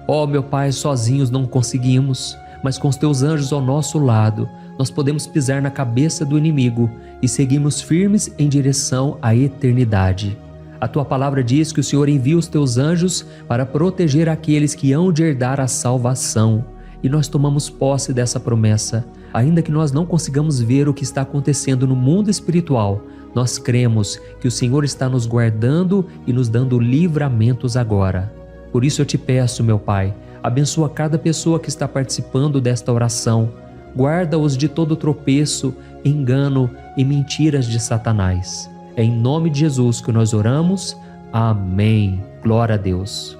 Ó meu Pai, sozinhos não conseguimos, mas com os teus anjos ao nosso lado, nós podemos pisar na cabeça do inimigo e seguirmos firmes em direção à eternidade. A tua palavra diz que o Senhor envia os teus anjos para proteger aqueles que hão de herdar a salvação. E nós tomamos posse dessa promessa. Ainda que nós não consigamos ver o que está acontecendo no mundo espiritual, nós cremos que o Senhor está nos guardando e nos dando livramentos agora. Por isso eu te peço, meu Pai, abençoa cada pessoa que está participando desta oração. Guarda-os de todo tropeço, engano e mentiras de Satanás. É em nome de Jesus que nós oramos. Amém. Glória a Deus.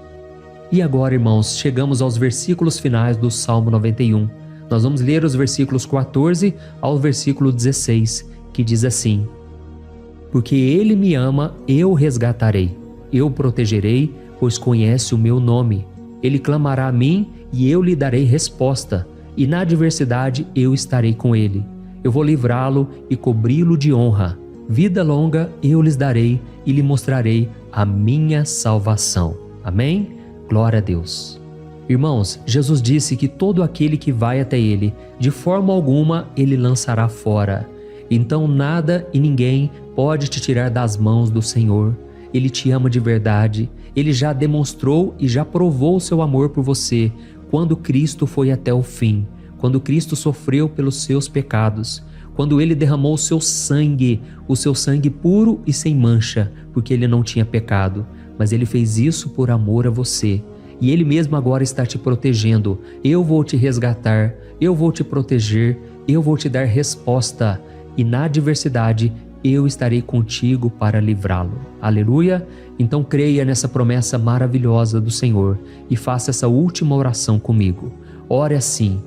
E agora, irmãos, chegamos aos versículos finais do Salmo 91. Nós vamos ler os versículos 14 ao versículo 16, que diz assim: Porque Ele me ama, eu o resgatarei, eu o protegerei, pois conhece o meu nome. Ele clamará a mim e eu lhe darei resposta, e na adversidade eu estarei com ele. Eu vou livrá-lo e cobri-lo de honra. Vida longa eu lhes darei e lhe mostrarei a minha salvação. Amém? Glória a Deus. Irmãos, Jesus disse que todo aquele que vai até ele, de forma alguma ele lançará fora. Então nada e ninguém pode te tirar das mãos do Senhor. Ele te ama de verdade. Ele já demonstrou e já provou o seu amor por você quando Cristo foi até o fim, quando Cristo sofreu pelos seus pecados, quando ele derramou o seu sangue puro e sem mancha, porque ele não tinha pecado. Mas ele fez isso por amor a você. E ele mesmo agora está te protegendo. Eu vou te resgatar, eu vou te proteger, eu vou te dar resposta. E na adversidade, eu estarei contigo para livrá-lo. Aleluia! Então creia nessa promessa maravilhosa do Senhor e faça essa última oração comigo. Ore assim: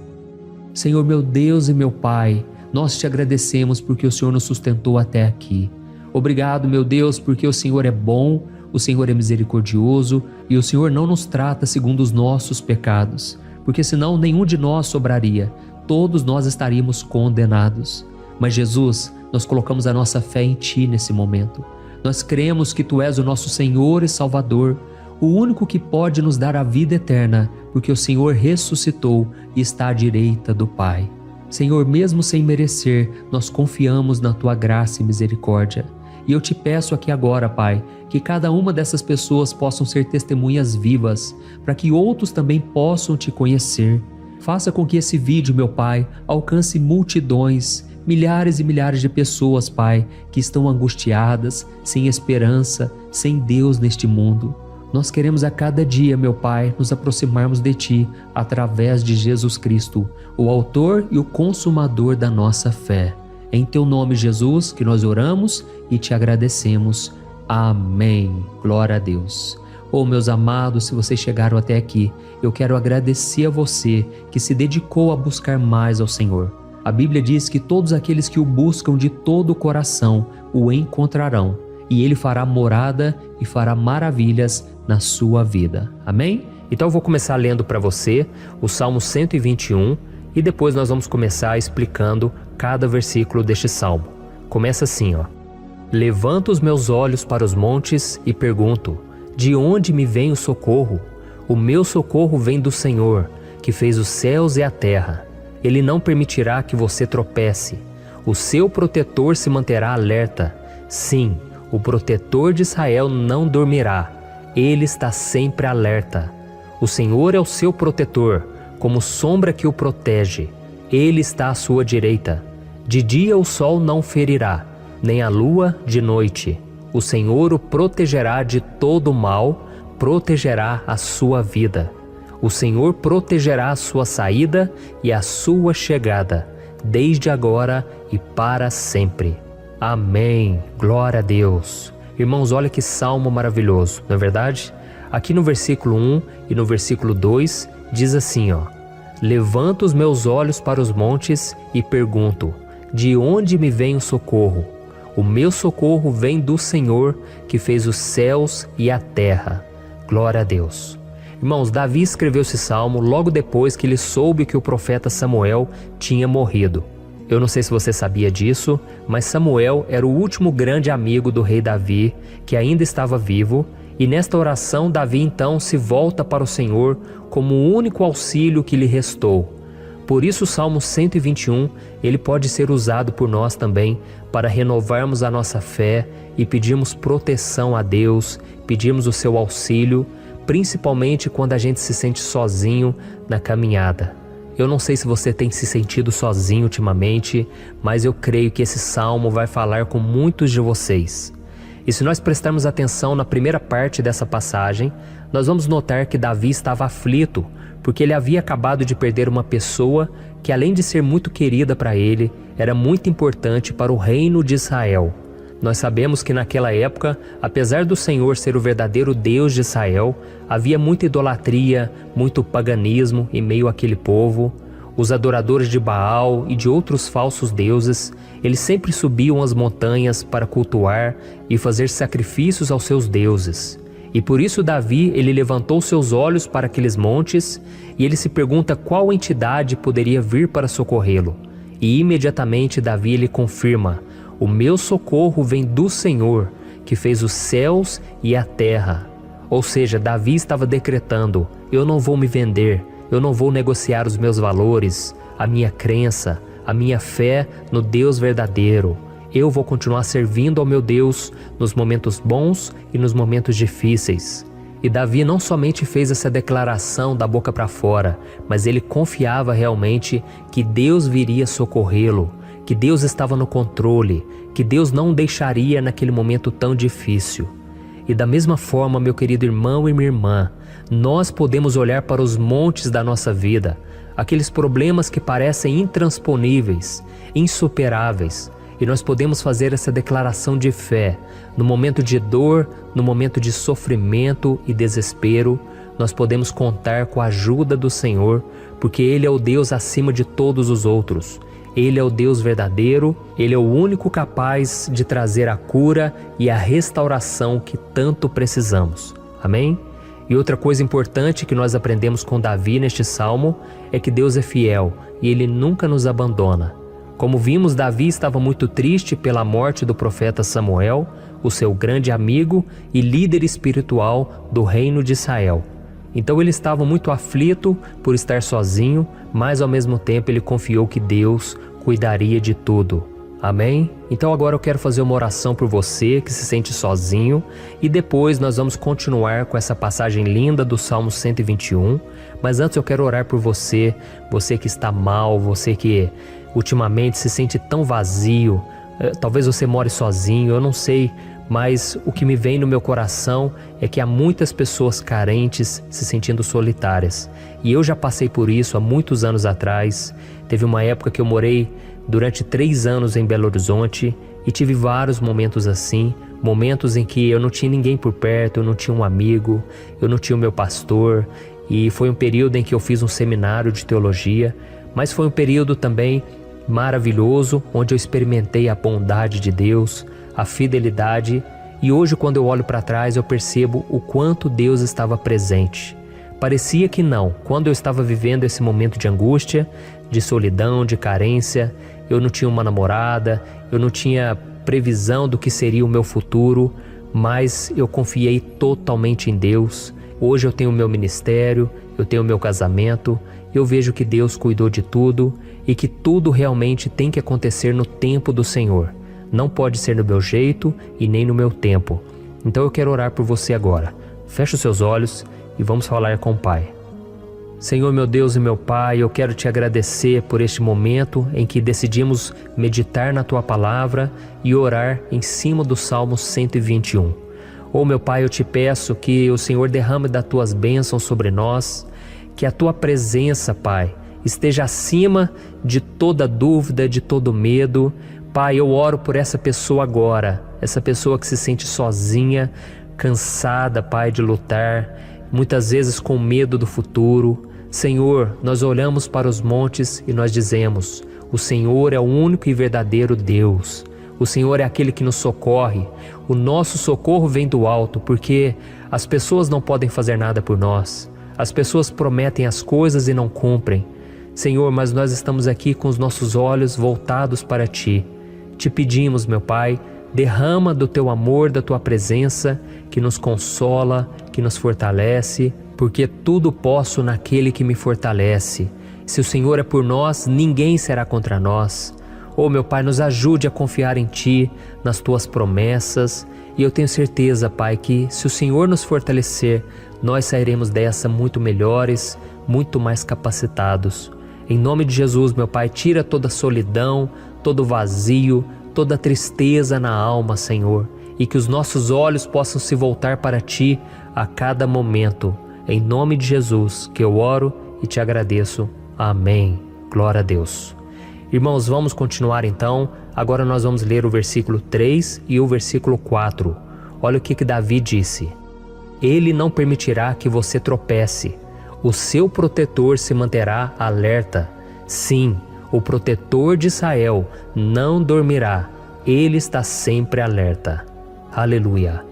Senhor meu Deus e meu Pai, nós te agradecemos porque o Senhor nos sustentou até aqui. Obrigado, meu Deus, porque o Senhor é bom, o Senhor é misericordioso e o Senhor não nos trata segundo os nossos pecados, porque senão nenhum de nós sobraria, todos nós estaríamos condenados. Mas Jesus, nós colocamos a nossa fé em Ti nesse momento. Nós cremos que Tu és o nosso Senhor e Salvador, o único que pode nos dar a vida eterna, porque o Senhor ressuscitou e está à direita do Pai. Senhor, mesmo sem merecer, nós confiamos na Tua graça e misericórdia. E eu te peço aqui agora, Pai, que cada uma dessas pessoas possam ser testemunhas vivas, para que outros também possam Te conhecer. Faça com que esse vídeo, meu Pai, alcance multidões, milhares e milhares de pessoas, Pai, que estão angustiadas, sem esperança, sem Deus neste mundo. Nós queremos a cada dia, meu Pai, nos aproximarmos de Ti através de Jesus Cristo, o autor e o consumador da nossa fé. É em Teu nome, Jesus, que nós oramos e Te agradecemos. Amém. Glória a Deus. Oh, meus amados, se vocês chegaram até aqui, eu quero agradecer a você que se dedicou a buscar mais ao Senhor. A Bíblia diz que todos aqueles que o buscam de todo o coração o encontrarão, e Ele fará morada e fará maravilhas na sua vida. Amém? Então eu vou começar lendo para você o Salmo 121, e depois nós vamos começar explicando cada versículo deste salmo. Começa assim, ó. Levanto os meus olhos para os montes e pergunto: de onde me vem o socorro? O meu socorro vem do Senhor, que fez os céus e a terra. Ele não permitirá que você tropece. O seu protetor se manterá alerta. Sim, o protetor de Israel não dormirá. Ele está sempre alerta. O Senhor é o seu protetor, como sombra que o protege. Ele está à sua direita. De dia o sol não ferirá, nem a lua de noite. O Senhor o protegerá de todo mal, protegerá a sua vida. O Senhor protegerá a sua saída e a sua chegada, desde agora e para sempre. Amém. Glória a Deus. Irmãos, olha que salmo maravilhoso, não é verdade? Aqui no versículo 1 e no versículo 2 diz assim, ó. Levanto os meus olhos para os montes e pergunto: de onde me vem o socorro? O meu socorro vem do Senhor, que fez os céus e a terra. Glória a Deus. Irmãos, Davi escreveu esse salmo logo depois que ele soube que o profeta Samuel tinha morrido. Eu não sei se você sabia disso, mas Samuel era o último grande amigo do rei Davi, que ainda estava vivo, e nesta oração Davi então se volta para o Senhor como o único auxílio que lhe restou. Por isso o Salmo 121, ele pode ser usado por nós também para renovarmos a nossa fé e pedirmos proteção a Deus, pedirmos o seu auxílio, principalmente quando a gente se sente sozinho na caminhada. Eu não sei se você tem se sentido sozinho ultimamente, mas eu creio que esse salmo vai falar com muitos de vocês. E se nós prestarmos atenção na primeira parte dessa passagem, nós vamos notar que Davi estava aflito, porque ele havia acabado de perder uma pessoa que, além de ser muito querida para ele, era muito importante para o reino de Israel. Nós sabemos que naquela época, apesar do Senhor ser o verdadeiro Deus de Israel, havia muita idolatria, muito paganismo em meio àquele povo. Os adoradores de Baal e de outros falsos deuses, eles sempre subiam as montanhas para cultuar e fazer sacrifícios aos seus deuses. E por isso Davi, ele levantou seus olhos para aqueles montes e ele se pergunta qual entidade poderia vir para socorrê-lo. E imediatamente Davi ele confirma: o meu socorro vem do Senhor, que fez os céus e a terra. Ou seja, Davi estava decretando: eu não vou me vender, eu não vou negociar os meus valores, a minha crença, a minha fé no Deus verdadeiro. Eu vou continuar servindo ao meu Deus nos momentos bons e nos momentos difíceis. E Davi não somente fez essa declaração da boca para fora, mas ele confiava realmente que Deus viria socorrê-lo, que Deus estava no controle, que Deus não o deixaria naquele momento tão difícil. E da mesma forma, meu querido irmão e minha irmã, nós podemos olhar para os montes da nossa vida, aqueles problemas que parecem intransponíveis, insuperáveis, e nós podemos fazer essa declaração de fé. No momento de dor, no momento de sofrimento e desespero, nós podemos contar com a ajuda do Senhor, porque Ele é o Deus acima de todos os outros. Ele é o Deus verdadeiro, Ele é o único capaz de trazer a cura e a restauração que tanto precisamos. Amém? E outra coisa importante que nós aprendemos com Davi neste salmo é que Deus é fiel e Ele nunca nos abandona. Como vimos, Davi estava muito triste pela morte do profeta Samuel, o seu grande amigo e líder espiritual do reino de Israel. Então ele estava muito aflito por estar sozinho, mas ao mesmo tempo ele confiou que Deus cuidaria de tudo. Amém? Então agora eu quero fazer uma oração por você que se sente sozinho e depois nós vamos continuar com essa passagem linda do Salmo 121. Mas antes eu quero orar por você, você que está mal, você que ultimamente se sente tão vazio, talvez você more sozinho, eu não sei, mas o que me vem no meu coração é que há muitas pessoas carentes se sentindo solitárias. E eu já passei por isso há muitos anos atrás. Teve uma época que eu morei durante 3 anos em Belo Horizonte e tive vários momentos assim, momentos em que eu não tinha ninguém por perto, eu não tinha um amigo, eu não tinha o meu pastor, e foi um período em que eu fiz um seminário de teologia, mas foi um período também maravilhoso, onde eu experimentei a bondade de Deus, a fidelidade, e hoje quando eu olho para trás eu percebo o quanto Deus estava presente. Parecia que não. Quando eu estava vivendo esse momento de angústia, de solidão, de carência, eu não tinha uma namorada, eu não tinha previsão do que seria o meu futuro, mas eu confiei totalmente em Deus. Hoje eu tenho o meu ministério, eu tenho o meu casamento, eu vejo que Deus cuidou de tudo e que tudo realmente tem que acontecer no tempo do Senhor. Não pode ser no meu jeito e nem no meu tempo. Então eu quero orar por você agora. Feche os seus olhos e vamos falar com o Pai. Senhor, meu Deus e meu Pai, eu quero te agradecer por este momento em que decidimos meditar na Tua Palavra e orar em cima do Salmo 121. Oh, meu Pai, eu te peço que o Senhor derrame das Tuas bênçãos sobre nós, que a Tua presença, Pai, esteja acima de toda dúvida, de todo medo. Pai, eu oro por essa pessoa agora, essa pessoa que se sente sozinha, cansada, Pai, de lutar, muitas vezes com medo do futuro. Senhor, nós olhamos para os montes e nós dizemos: o Senhor é o único e verdadeiro Deus. O Senhor é aquele que nos socorre. O nosso socorro vem do alto, porque as pessoas não podem fazer nada por nós. As pessoas prometem as coisas e não cumprem. Senhor, mas nós estamos aqui com os nossos olhos voltados para Ti. Te pedimos, meu Pai, derrama do Teu amor, da Tua presença, que nos consola, que nos fortalece, porque tudo posso naquele que me fortalece. Se o Senhor é por nós, ninguém será contra nós. Oh, meu Pai, nos ajude a confiar em Ti, nas Tuas promessas, e eu tenho certeza, Pai, que se o Senhor nos fortalecer, nós sairemos dessa muito melhores, muito mais capacitados. Em nome de Jesus, meu Pai, tira toda a solidão, todo vazio, toda a tristeza na alma, Senhor, e que os nossos olhos possam se voltar para Ti a cada momento. Em nome de Jesus que eu oro e te agradeço. Amém. Glória a Deus. Irmãos, vamos continuar então. Agora nós vamos ler o versículo 3 e o versículo 4. Olha o que Davi disse: Ele não permitirá que você tropece. O seu protetor se manterá alerta. Sim, o protetor de Israel não dormirá. Ele está sempre alerta. Aleluia.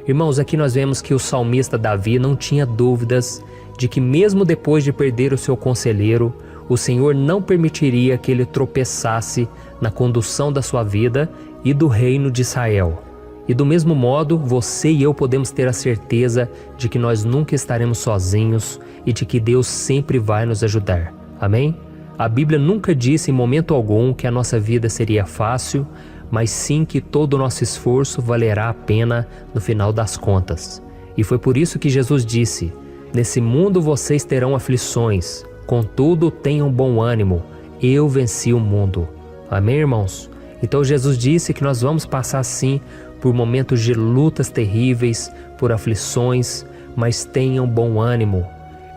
Irmãos, aqui nós vemos que o salmista Davi não tinha dúvidas de que mesmo depois de perder o seu conselheiro, o Senhor não permitiria que ele tropeçasse na condução da sua vida e do reino de Israel. E do mesmo modo, você e eu podemos ter a certeza de que nós nunca estaremos sozinhos e de que Deus sempre vai nos ajudar. Amém? A Bíblia nunca disse em momento algum que a nossa vida seria fácil, mas sim que todo o nosso esforço valerá a pena no final das contas. E foi por isso que Jesus disse: Nesse mundo vocês terão aflições, contudo tenham bom ânimo, eu venci o mundo. Amém, irmãos? Então Jesus disse que nós vamos passar sim por momentos de lutas terríveis, por aflições, mas tenham bom ânimo.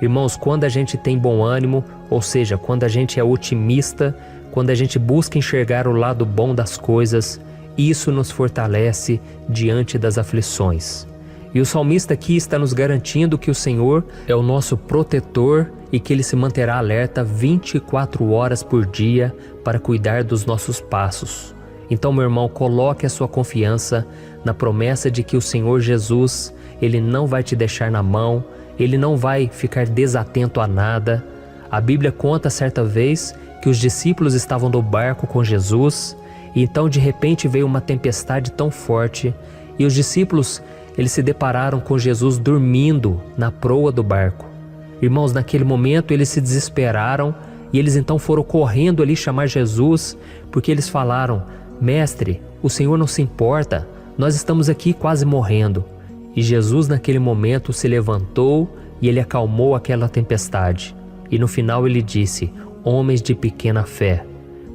Irmãos, quando a gente tem bom ânimo, ou seja, quando a gente é otimista, quando a gente busca enxergar o lado bom das coisas, isso nos fortalece diante das aflições. E o salmista aqui está nos garantindo que o Senhor é o nosso protetor e que Ele se manterá alerta 24 horas por dia para cuidar dos nossos passos. Então, meu irmão, coloque a sua confiança na promessa de que o Senhor Jesus, Ele não vai te deixar na mão, Ele não vai ficar desatento a nada. A Bíblia conta certa vez que os discípulos estavam no barco com Jesus e então de repente veio uma tempestade tão forte e os discípulos eles se depararam com Jesus dormindo na proa do barco. Irmãos, naquele momento eles se desesperaram e eles então foram correndo ali chamar Jesus, porque eles falaram: Mestre, o Senhor não se importa, nós estamos aqui quase morrendo. E Jesus naquele momento se levantou e Ele acalmou aquela tempestade. E no final Ele disse: Homens de pequena fé.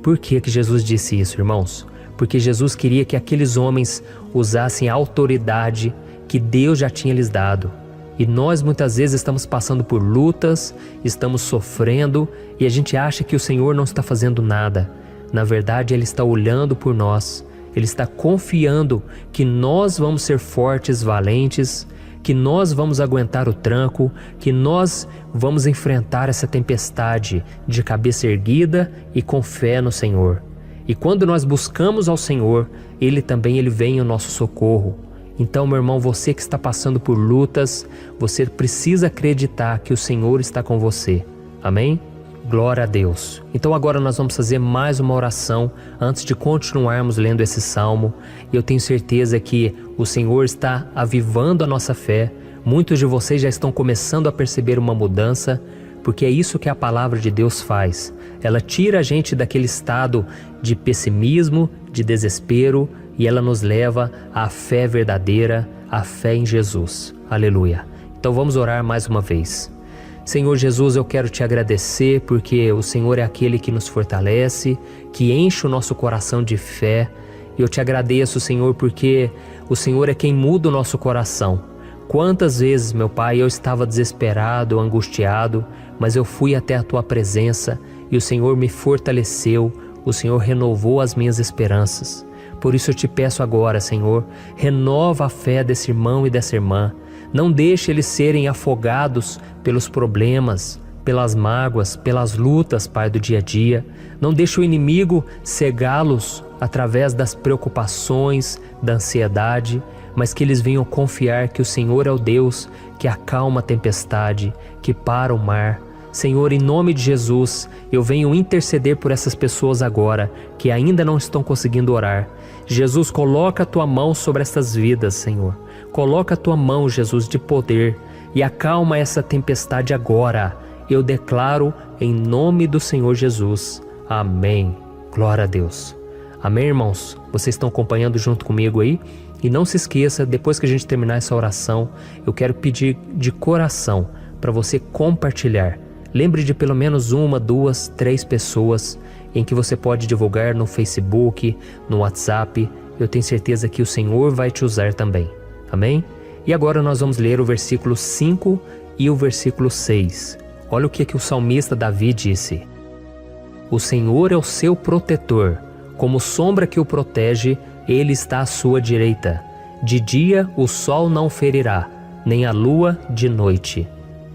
Por que Jesus disse isso, irmãos? Porque Jesus queria que aqueles homens usassem a autoridade que Deus já tinha lhes dado. E nós muitas vezes estamos passando por lutas, estamos sofrendo e a gente acha que o Senhor não está fazendo nada. Na verdade, Ele está olhando por nós. Ele está confiando que nós vamos ser fortes, valentes, que nós vamos aguentar o tranco, que nós vamos enfrentar essa tempestade de cabeça erguida e com fé no Senhor. E quando nós buscamos ao Senhor, Ele vem ao nosso socorro. Então, meu irmão, você que está passando por lutas, você precisa acreditar que o Senhor está com você. Amém? Glória a Deus. Então agora nós vamos fazer mais uma oração antes de continuarmos lendo esse salmo. E eu tenho certeza que o Senhor está avivando a nossa fé. Muitos de vocês já estão começando a perceber uma mudança, porque é isso que a palavra de Deus faz. Ela tira a gente daquele estado de pessimismo, de desespero, e ela nos leva à fé verdadeira, à fé em Jesus. Aleluia. Então vamos orar mais uma vez. Senhor Jesus, eu quero te agradecer porque o Senhor é aquele que nos fortalece, que enche o nosso coração de fé. Eu te agradeço, Senhor, porque o Senhor é quem muda o nosso coração. Quantas vezes, meu Pai, eu estava desesperado, angustiado, mas eu fui até a Tua presença e o Senhor me fortaleceu, o Senhor renovou as minhas esperanças. Por isso eu te peço agora, Senhor, renova a fé desse irmão e dessa irmã. Não deixe eles serem afogados pelos problemas, pelas mágoas, pelas lutas, Pai, do dia a dia. Não deixe o inimigo cegá-los através das preocupações, da ansiedade, mas que eles venham confiar que o Senhor é o Deus que acalma a tempestade, que para o mar. Senhor, em nome de Jesus, eu venho interceder por essas pessoas agora que ainda não estão conseguindo orar. Jesus, coloca a Tua mão sobre essas vidas, Senhor. Coloca a Tua mão, Jesus, de poder e acalma essa tempestade agora. Eu declaro em nome do Senhor Jesus. Amém. Glória a Deus. Amém, irmãos? Vocês estão acompanhando junto comigo aí? E não se esqueça, depois que a gente terminar essa oração, eu quero pedir de coração para você compartilhar. Lembre de pelo menos 1, 2, 3 pessoas em que você pode divulgar no Facebook, no WhatsApp. Eu tenho certeza que o Senhor vai te usar também. Amém? E agora nós vamos ler o versículo 5 e o versículo 6. Olha o que o salmista Davi disse. O Senhor é o seu protetor, como sombra que o protege, Ele está à sua direita. De dia o sol não ferirá, nem a lua de noite.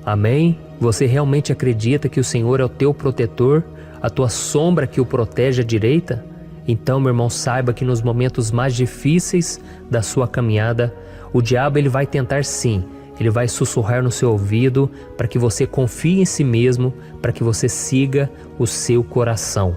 Amém? Você realmente acredita que o Senhor é o teu protetor, a tua sombra que o protege à direita? Então, meu irmão, saiba que nos momentos mais difíceis da sua caminhada, o diabo ele vai tentar sim, ele vai sussurrar no seu ouvido para que você confie em si mesmo, para que você siga o seu coração.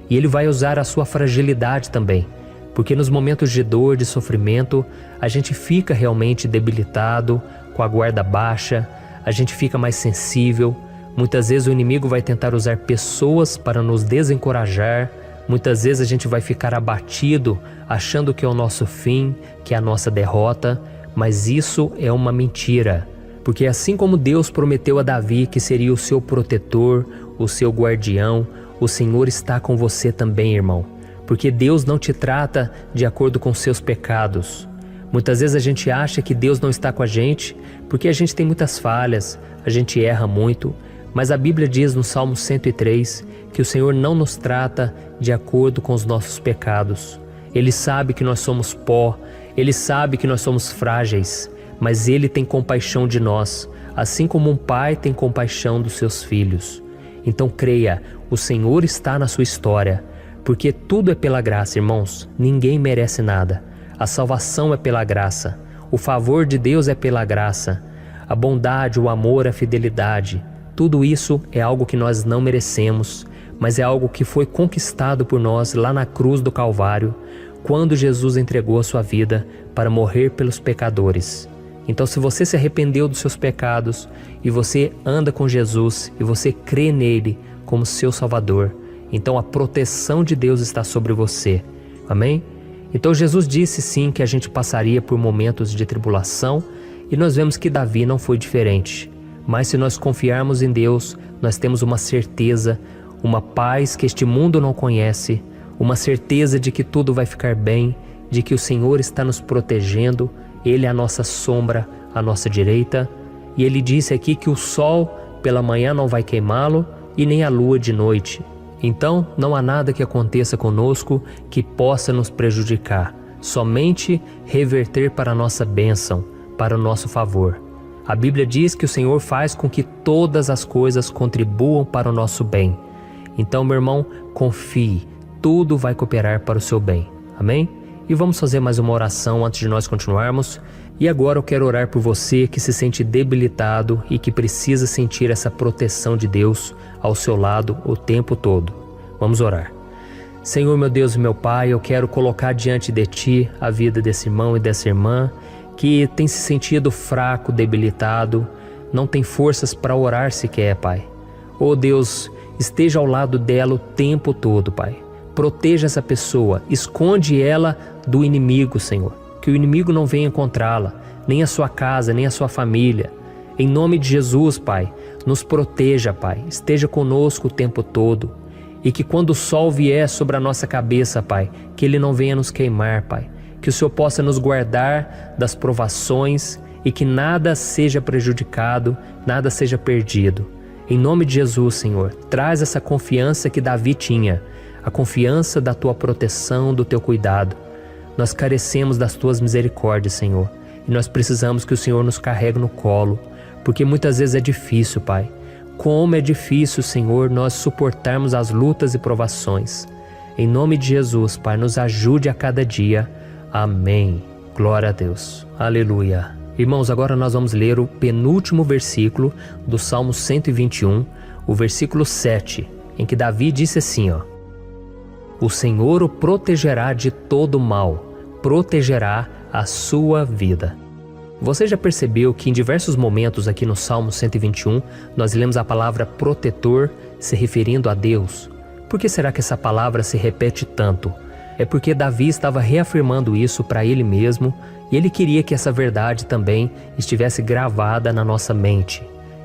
E ele vai usar a sua fragilidade também, porque nos momentos de dor, de sofrimento, a gente fica realmente debilitado, com a guarda baixa, a gente fica mais sensível. Muitas vezes o inimigo vai tentar usar pessoas para nos desencorajar. Muitas vezes a gente vai ficar abatido, achando que é o nosso fim, que é a nossa derrota. Mas isso é uma mentira. Porque assim como Deus prometeu a Davi que seria o seu protetor, o seu guardião, o Senhor está com você também, irmão. Porque Deus não te trata de acordo com seus pecados. Muitas vezes a gente acha que Deus não está com a gente porque a gente tem muitas falhas, a gente erra muito, mas a Bíblia diz no Salmo 103 que o Senhor não nos trata de acordo com os nossos pecados. Ele sabe que nós somos pó, Ele sabe que nós somos frágeis, mas Ele tem compaixão de nós, assim como um pai tem compaixão dos seus filhos. Então creia, o Senhor está na sua história, porque tudo é pela graça, irmãos, ninguém merece nada. A salvação é pela graça, o favor de Deus é pela graça, a bondade, o amor, a fidelidade, tudo isso é algo que nós não merecemos, mas é algo que foi conquistado por nós lá na cruz do Calvário, quando Jesus entregou a sua vida para morrer pelos pecadores. Então, se você se arrependeu dos seus pecados e você anda com Jesus e você crê nele como seu Salvador, então a proteção de Deus está sobre você. Amém? Então Jesus disse sim que a gente passaria por momentos de tribulação e nós vemos que Davi não foi diferente. Mas se nós confiarmos em Deus, nós temos uma certeza, uma paz que este mundo não conhece, uma certeza de que tudo vai ficar bem, de que o Senhor está nos protegendo, Ele é a nossa sombra, à nossa direita. E Ele disse aqui que o sol pela manhã não vai queimá-lo e nem a lua de noite. Então, não há nada que aconteça conosco que possa nos prejudicar, somente reverter para a nossa bênção, para o nosso favor. A Bíblia diz que o Senhor faz com que todas as coisas contribuam para o nosso bem. Então, meu irmão, confie, tudo vai cooperar para o seu bem. Amém? E vamos fazer mais uma oração antes de nós continuarmos. E agora eu quero orar por você que se sente debilitado e que precisa sentir essa proteção de Deus ao seu lado o tempo todo. Vamos orar. Senhor, meu Deus e meu Pai, eu quero colocar diante de Ti a vida desse irmão e dessa irmã que tem se sentido fraco, debilitado, não tem forças para orar sequer, Pai. Oh Deus, esteja ao lado dela o tempo todo, Pai. Proteja essa pessoa, esconde ela do inimigo, Senhor. Que o inimigo não venha encontrá-la, nem a sua casa, nem a sua família. Em nome de Jesus, Pai, nos proteja, Pai. Esteja conosco o tempo todo. E que quando o sol vier sobre a nossa cabeça, Pai, que ele não venha nos queimar, Pai. Que o Senhor possa nos guardar das provações e que nada seja prejudicado, nada seja perdido. Em nome de Jesus, Senhor, traz essa confiança que Davi tinha, a confiança da Tua proteção, do Teu cuidado. Nós carecemos das Tuas misericórdias, Senhor, e nós precisamos que o Senhor nos carregue no colo, porque muitas vezes é difícil, Pai. Como é difícil, Senhor, nós suportarmos as lutas e provações. Em nome de Jesus, Pai, nos ajude a cada dia. Amém. Glória a Deus. Aleluia. Irmãos, agora nós vamos ler o penúltimo versículo do Salmo 121, o versículo 7, em que Davi disse assim, ó: O Senhor o protegerá de todo mal, protegerá a sua vida. Você já percebeu que em diversos momentos aqui no Salmo 121, nós lemos a palavra protetor se referindo a Deus? Por que será que essa palavra se repete tanto? É porque Davi estava reafirmando isso para ele mesmo e ele queria que essa verdade também estivesse gravada na nossa mente.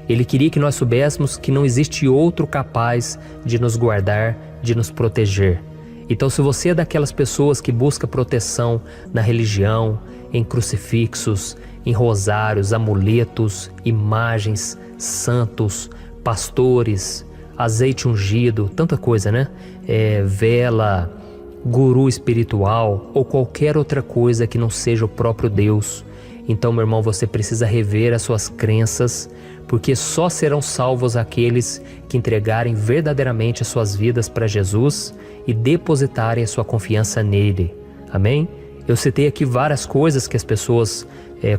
Ele queria que nós soubéssemos que não existe outro capaz de nos guardar, de nos proteger. Então, se você é daquelas pessoas que busca proteção na religião, em crucifixos, em rosários, amuletos, imagens, santos, pastores, azeite ungido, tanta coisa, né? Vela, guru espiritual ou qualquer outra coisa que não seja o próprio Deus. Então, meu irmão, você precisa rever as suas crenças, porque só serão salvos aqueles que entregarem verdadeiramente as suas vidas para Jesus e depositarem a sua confiança nele. Amém? Eu citei aqui várias coisas que as pessoas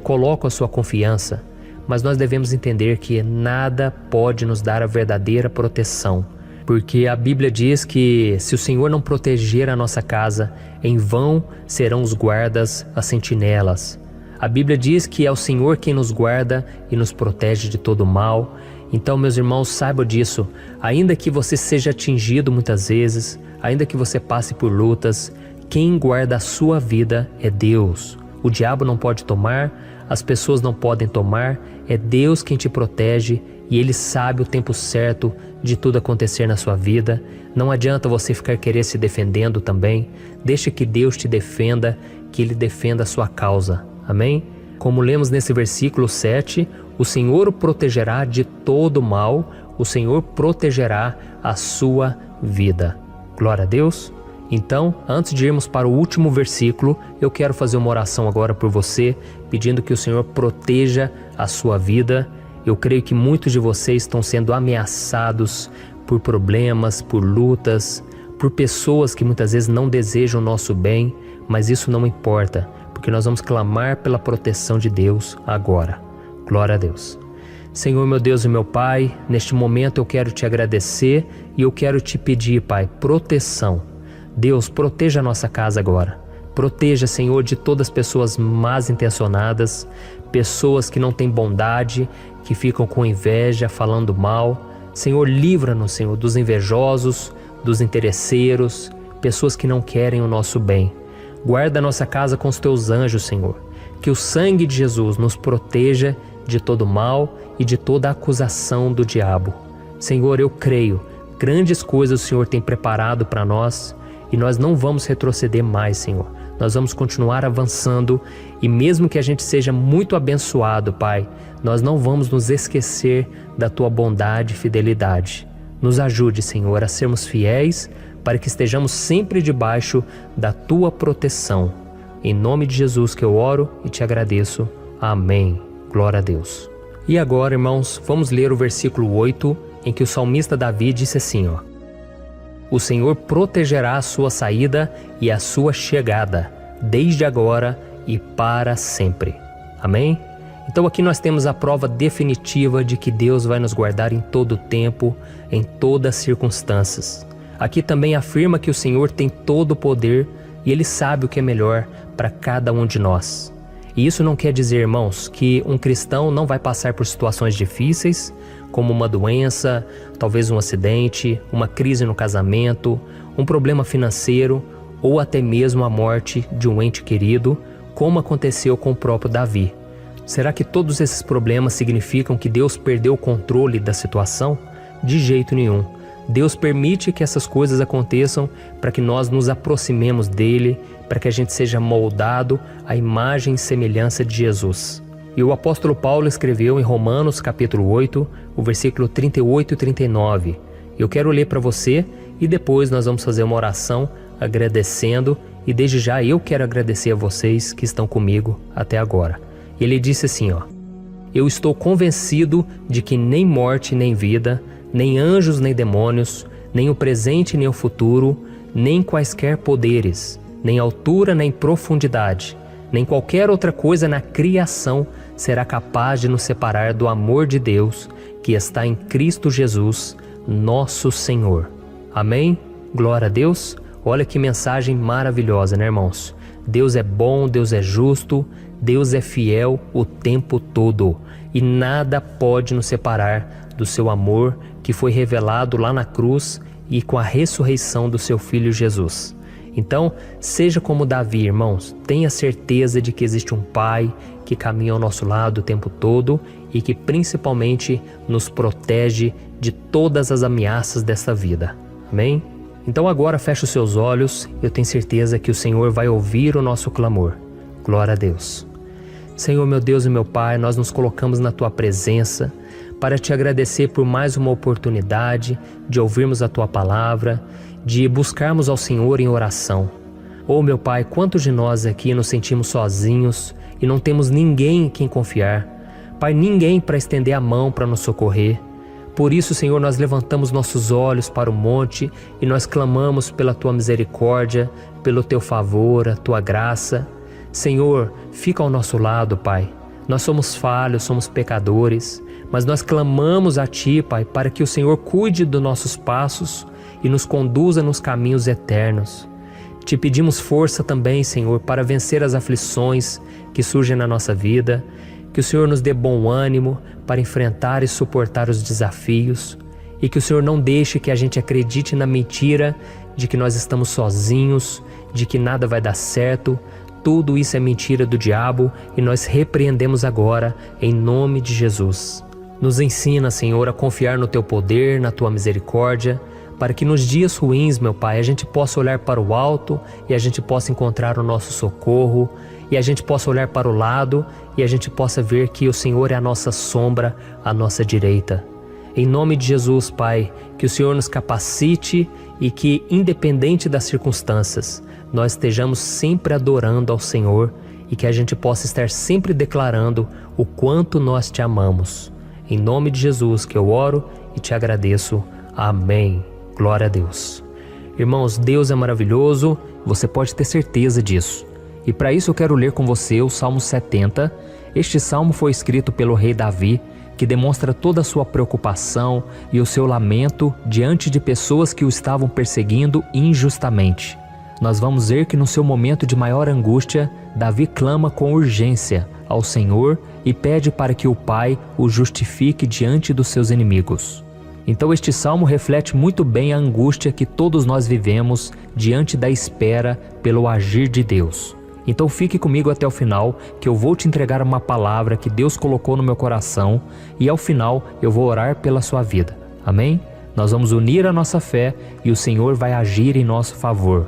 colocam a sua confiança, mas nós devemos entender que nada pode nos dar a verdadeira proteção, porque a Bíblia diz que se o Senhor não proteger a nossa casa, em vão serão os guardas, as sentinelas. A Bíblia diz que é o Senhor quem nos guarda e nos protege de todo mal. Então, meus irmãos, saibam disso. Ainda que você seja atingido muitas vezes, ainda que você passe por lutas, quem guarda a sua vida é Deus. O diabo não pode tomar, as pessoas não podem tomar, é Deus quem te protege e Ele sabe o tempo certo de tudo acontecer na sua vida. Não adianta você ficar querer se defendendo também. Deixa que Deus te defenda, que Ele defenda a sua causa. Amém? Como lemos nesse versículo 7, o Senhor o protegerá de todo mal, o Senhor protegerá a sua vida. Glória a Deus. Então, antes de irmos para o último versículo, eu quero fazer uma oração agora por você, pedindo que o Senhor proteja a sua vida. Eu creio que muitos de vocês estão sendo ameaçados por problemas, por lutas, por pessoas que muitas vezes não desejam o nosso bem, mas isso não importa, porque nós vamos clamar pela proteção de Deus agora. Glória a Deus. Senhor, meu Deus e meu Pai, neste momento eu quero te agradecer e eu quero te pedir, Pai, proteção. Deus, proteja a nossa casa agora. Proteja, Senhor, de todas as pessoas más intencionadas, pessoas que não têm bondade, que ficam com inveja, falando mal. Senhor, livra-nos, Senhor, dos invejosos, dos interesseiros, pessoas que não querem o nosso bem. Guarda a nossa casa com os teus anjos, Senhor. Que o sangue de Jesus nos proteja de todo mal e de toda acusação do diabo. Senhor, eu creio, grandes coisas o Senhor tem preparado para nós e nós não vamos retroceder mais, Senhor. Nós vamos continuar avançando e mesmo que a gente seja muito abençoado, Pai, nós não vamos nos esquecer da Tua bondade e fidelidade. Nos ajude, Senhor, a sermos fiéis para que estejamos sempre debaixo da Tua proteção. Em nome de Jesus que eu oro e te agradeço. Amém. Glória a Deus. E agora, irmãos, vamos ler o versículo 8, em que o salmista Davi disse assim, O Senhor protegerá a sua saída e a sua chegada, desde agora e para sempre. Amém? Então aqui nós temos a prova definitiva de que Deus vai nos guardar em todo o tempo, em todas as circunstâncias. Aqui também afirma que o Senhor tem todo o poder e Ele sabe o que é melhor para cada um de nós. E isso não quer dizer, irmãos, que um cristão não vai passar por situações difíceis, como uma doença, talvez um acidente, uma crise no casamento, um problema financeiro ou até mesmo a morte de um ente querido, como aconteceu com o próprio Davi. Será que todos esses problemas significam que Deus perdeu o controle da situação? De jeito nenhum. Deus permite que essas coisas aconteçam para que nós nos aproximemos dele, para que a gente seja moldado à imagem e semelhança de Jesus. E o apóstolo Paulo escreveu em Romanos capítulo 8, o versículo 38 e 39. Eu quero ler para você e depois nós vamos fazer uma oração agradecendo, e desde já eu quero agradecer a vocês que estão comigo até agora. Ele disse assim, eu estou convencido de que nem morte nem vida, nem anjos nem demônios, nem o presente nem o futuro, nem quaisquer poderes, nem altura nem profundidade, nem qualquer outra coisa na criação será capaz de nos separar do amor de Deus que está em Cristo Jesus, nosso Senhor. Amém? Glória a Deus. Olha que mensagem maravilhosa, né, irmãos? Deus é bom, Deus é justo, Deus é fiel o tempo todo e nada pode nos separar do seu amor que foi revelado lá na cruz e com a ressurreição do seu Filho Jesus. Então, seja como Davi, irmãos, tenha certeza de que existe um Pai que caminha ao nosso lado o tempo todo e que principalmente nos protege de todas as ameaças dessa vida. Amém? Então agora feche os seus olhos, eu tenho certeza que o Senhor vai ouvir o nosso clamor. Glória a Deus. Senhor, meu Deus e meu Pai, nós nos colocamos na Tua presença para Te agradecer por mais uma oportunidade de ouvirmos a Tua palavra, de buscarmos ao Senhor em oração. Oh, meu Pai, quantos de nós aqui nos sentimos sozinhos e não temos ninguém em quem confiar. Pai, ninguém para estender a mão para nos socorrer. Por isso, Senhor, nós levantamos nossos olhos para o monte e nós clamamos pela Tua misericórdia, pelo Teu favor, a Tua graça. Senhor, fica ao nosso lado, Pai. Nós somos falhos, somos pecadores, mas nós clamamos a Ti, Pai, para que o Senhor cuide dos nossos passos e nos conduza nos caminhos eternos. Te pedimos força também, Senhor, para vencer as aflições que surgem na nossa vida, que o Senhor nos dê bom ânimo para enfrentar e suportar os desafios e que o Senhor não deixe que a gente acredite na mentira de que nós estamos sozinhos, de que nada vai dar certo. Tudo isso é mentira do diabo e nós repreendemos agora em nome de Jesus. Nos ensina, Senhor, a confiar no Teu poder, na Tua misericórdia, para que nos dias ruins, meu Pai, a gente possa olhar para o alto e a gente possa encontrar o nosso socorro, e a gente possa olhar para o lado e a gente possa ver que o Senhor é a nossa sombra, a nossa direita. Em nome de Jesus, Pai, que o Senhor nos capacite e que, independente das circunstâncias, nós estejamos sempre adorando ao Senhor e que a gente possa estar sempre declarando o quanto nós Te amamos. Em nome de Jesus que eu oro e Te agradeço. Amém. Glória a Deus. Irmãos, Deus é maravilhoso, você pode ter certeza disso. E para isso eu quero ler com você o Salmo 70. Este salmo foi escrito pelo rei Davi, que demonstra toda a sua preocupação e o seu lamento diante de pessoas que o estavam perseguindo injustamente. Nós vamos ver que no seu momento de maior angústia, Davi clama com urgência ao Senhor e pede para que o Pai o justifique diante dos seus inimigos. Então este salmo reflete muito bem a angústia que todos nós vivemos diante da espera pelo agir de Deus. Então fique comigo até o final, que eu vou te entregar uma palavra que Deus colocou no meu coração e ao final eu vou orar pela sua vida. Amém? Nós vamos unir a nossa fé e o Senhor vai agir em nosso favor.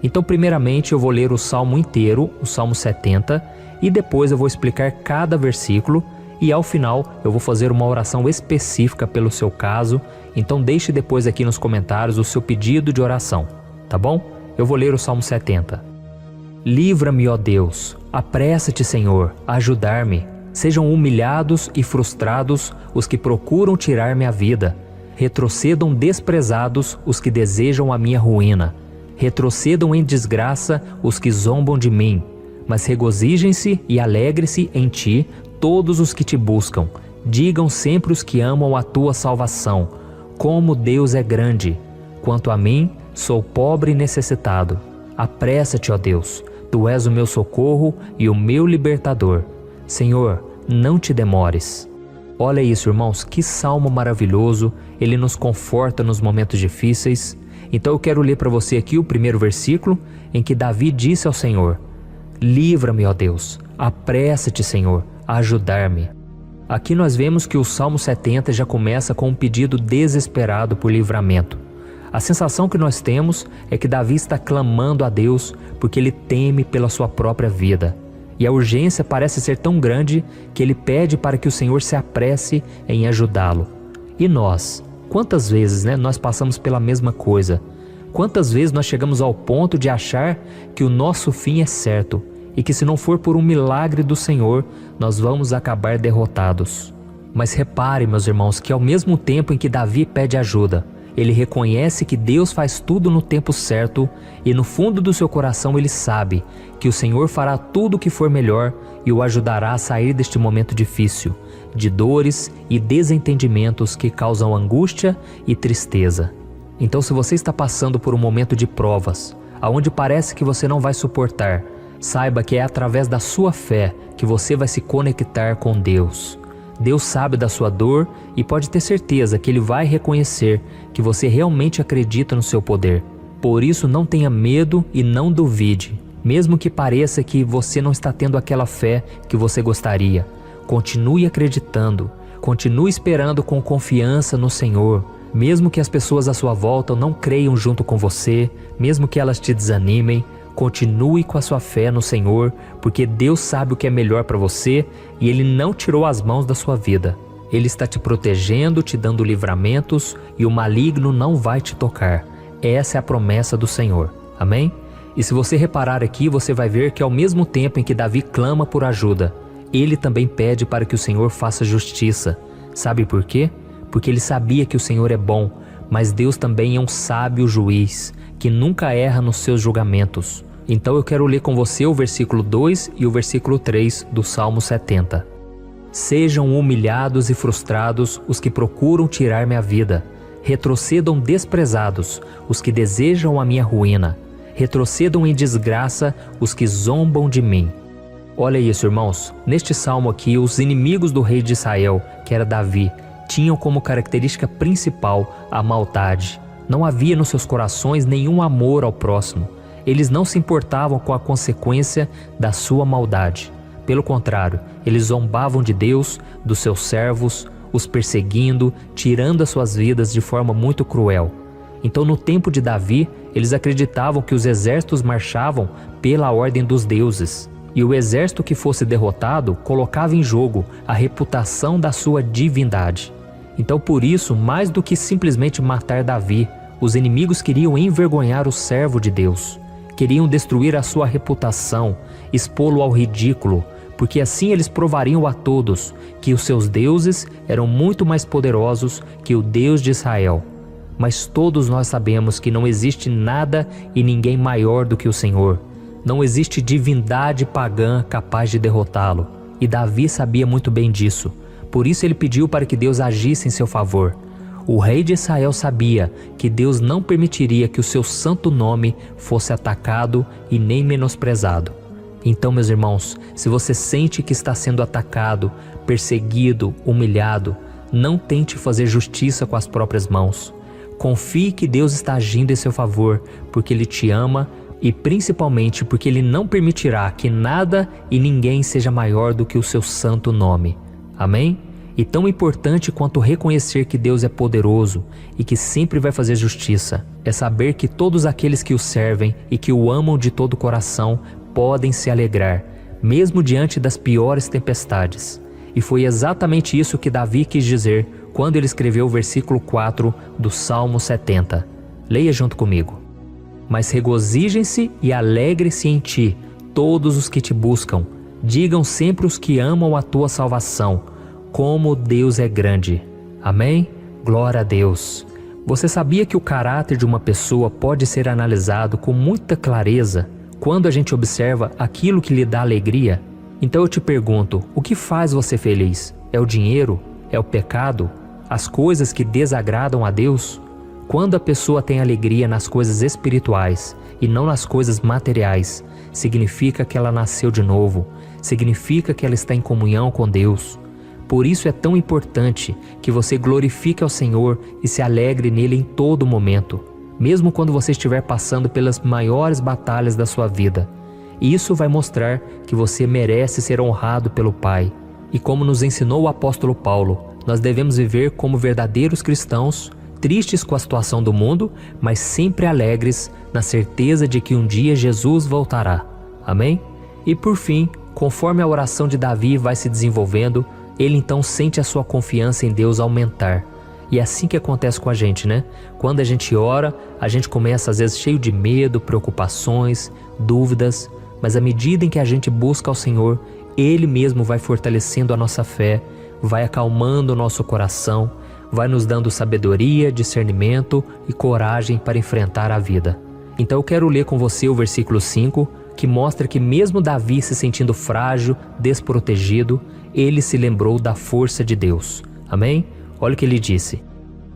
Então primeiramente eu vou ler o salmo inteiro, o Salmo 70, e depois eu vou explicar cada versículo e ao final eu vou fazer uma oração específica pelo seu caso. Então deixe depois aqui nos comentários o seu pedido de oração, tá bom? Eu vou ler o Salmo 70. Livra-me, ó Deus, apressa-te, Senhor, a ajudar-me. Sejam humilhados e frustrados os que procuram tirar minha vida. Retrocedam desprezados os que desejam a minha ruína. Retrocedam em desgraça os que zombam de mim, mas regozijem-se e alegrem-se em ti todos os que te buscam. Digam sempre os que amam a tua salvação, como Deus é grande. Quanto a mim, sou pobre e necessitado. Apressa-te, ó Deus, tu és o meu socorro e o meu libertador. Senhor, não te demores. Olha isso, irmãos, que salmo maravilhoso, ele nos conforta nos momentos difíceis. Então eu quero ler para você aqui o primeiro versículo, em que Davi disse ao Senhor: livra-me, ó Deus, apressa-te, Senhor, a ajudar-me. Aqui nós vemos que o Salmo 70 já começa com um pedido desesperado por livramento. A sensação que nós temos é que Davi está clamando a Deus porque ele teme pela sua própria vida. E a urgência parece ser tão grande que ele pede para que o Senhor se apresse em ajudá-lo. E nós? Quantas vezes nós passamos pela mesma coisa? Quantas vezes nós chegamos ao ponto de achar que o nosso fim é certo e que se não for por um milagre do Senhor, nós vamos acabar derrotados? Mas repare, meus irmãos, que ao mesmo tempo em que Davi pede ajuda, ele reconhece que Deus faz tudo no tempo certo e no fundo do seu coração ele sabe que o Senhor fará tudo o que for melhor e o ajudará a sair deste momento difícil, de dores e desentendimentos que causam angústia e tristeza. Então, se você está passando por um momento de provas, aonde parece que você não vai suportar, saiba que é através da sua fé que você vai se conectar com Deus. Deus sabe da sua dor e pode ter certeza que Ele vai reconhecer que você realmente acredita no seu poder. Por isso, não tenha medo e não duvide, mesmo que pareça que você não está tendo aquela fé que você gostaria. Continue acreditando, continue esperando com confiança no Senhor. Mesmo que as pessoas à sua volta não creiam junto com você, mesmo que elas te desanimem, continue com a sua fé no Senhor, porque Deus sabe o que é melhor para você e Ele não tirou as mãos da sua vida. Ele está te protegendo, te dando livramentos e o maligno não vai te tocar. Essa é a promessa do Senhor. Amém? E se você reparar aqui, você vai ver que ao mesmo tempo em que Davi clama por ajuda, ele também pede para que o Senhor faça justiça. Sabe por quê? Porque ele sabia que o Senhor é bom, mas Deus também é um sábio juiz, que nunca erra nos seus julgamentos. Então eu quero ler com você o versículo 2 e o versículo 3 do Salmo 70. Sejam humilhados e frustrados os que procuram tirar minha vida. Retrocedam desprezados os que desejam a minha ruína. Retrocedam em desgraça os que zombam de mim. Olha isso, irmãos. Neste salmo aqui, os inimigos do rei de Israel, que era Davi, tinham como característica principal a maldade. Não havia nos seus corações nenhum amor ao próximo. Eles não se importavam com a consequência da sua maldade. Pelo contrário, eles zombavam de Deus, dos seus servos, os perseguindo, tirando as suas vidas de forma muito cruel. Então, no tempo de Davi, eles acreditavam que os exércitos marchavam pela ordem dos deuses. E o exército que fosse derrotado colocava em jogo a reputação da sua divindade. Então, por isso, mais do que simplesmente matar Davi, os inimigos queriam envergonhar o servo de Deus. Queriam destruir a sua reputação, expô-lo ao ridículo, porque assim eles provariam a todos que os seus deuses eram muito mais poderosos que o Deus de Israel. Mas todos nós sabemos que não existe nada e ninguém maior do que o Senhor. Não existe divindade pagã capaz de derrotá-lo. E Davi sabia muito bem disso. Por isso ele pediu para que Deus agisse em seu favor. O rei de Israel sabia que Deus não permitiria que o seu santo nome fosse atacado e nem menosprezado. Então, meus irmãos, se você sente que está sendo atacado, perseguido, humilhado, não tente fazer justiça com as próprias mãos. Confie que Deus está agindo em seu favor, porque Ele te ama e principalmente porque Ele não permitirá que nada e ninguém seja maior do que o seu santo nome. Amém? E tão importante quanto reconhecer que Deus é poderoso e que sempre vai fazer justiça, é saber que todos aqueles que o servem e que o amam de todo o coração podem se alegrar, mesmo diante das piores tempestades. E foi exatamente isso que Davi quis dizer quando ele escreveu o versículo 4 do Salmo 70. Leia junto comigo. Mas regozijem-se e alegrem-se em ti, todos os que te buscam. Digam sempre os que amam a tua salvação, como Deus é grande. Amém? Glória a Deus. Você sabia que o caráter de uma pessoa pode ser analisado com muita clareza quando a gente observa aquilo que lhe dá alegria? Então eu te pergunto, o que faz você feliz? É o dinheiro? É o pecado? As coisas que desagradam a Deus? Quando a pessoa tem alegria nas coisas espirituais e não nas coisas materiais, significa que ela nasceu de novo, significa que ela está em comunhão com Deus. Por isso é tão importante que você glorifique ao Senhor e se alegre nele em todo momento, mesmo quando você estiver passando pelas maiores batalhas da sua vida. Isso vai mostrar que você merece ser honrado pelo Pai. E como nos ensinou o apóstolo Paulo, nós devemos viver como verdadeiros cristãos, tristes com a situação do mundo, mas sempre alegres na certeza de que um dia Jesus voltará. Amém? E por fim, conforme a oração de Davi vai se desenvolvendo, ele então sente a sua confiança em Deus aumentar. E é assim que acontece com a gente, né? Quando a gente ora, a gente começa às vezes cheio de medo, preocupações, dúvidas, mas à medida em que a gente busca ao Senhor, Ele mesmo vai fortalecendo a nossa fé, vai acalmando o nosso coração, vai nos dando sabedoria, discernimento e coragem para enfrentar a vida. Então eu quero ler com você o versículo 5, que mostra que mesmo Davi se sentindo frágil, desprotegido, ele se lembrou da força de Deus. Amém? Olha o que ele disse: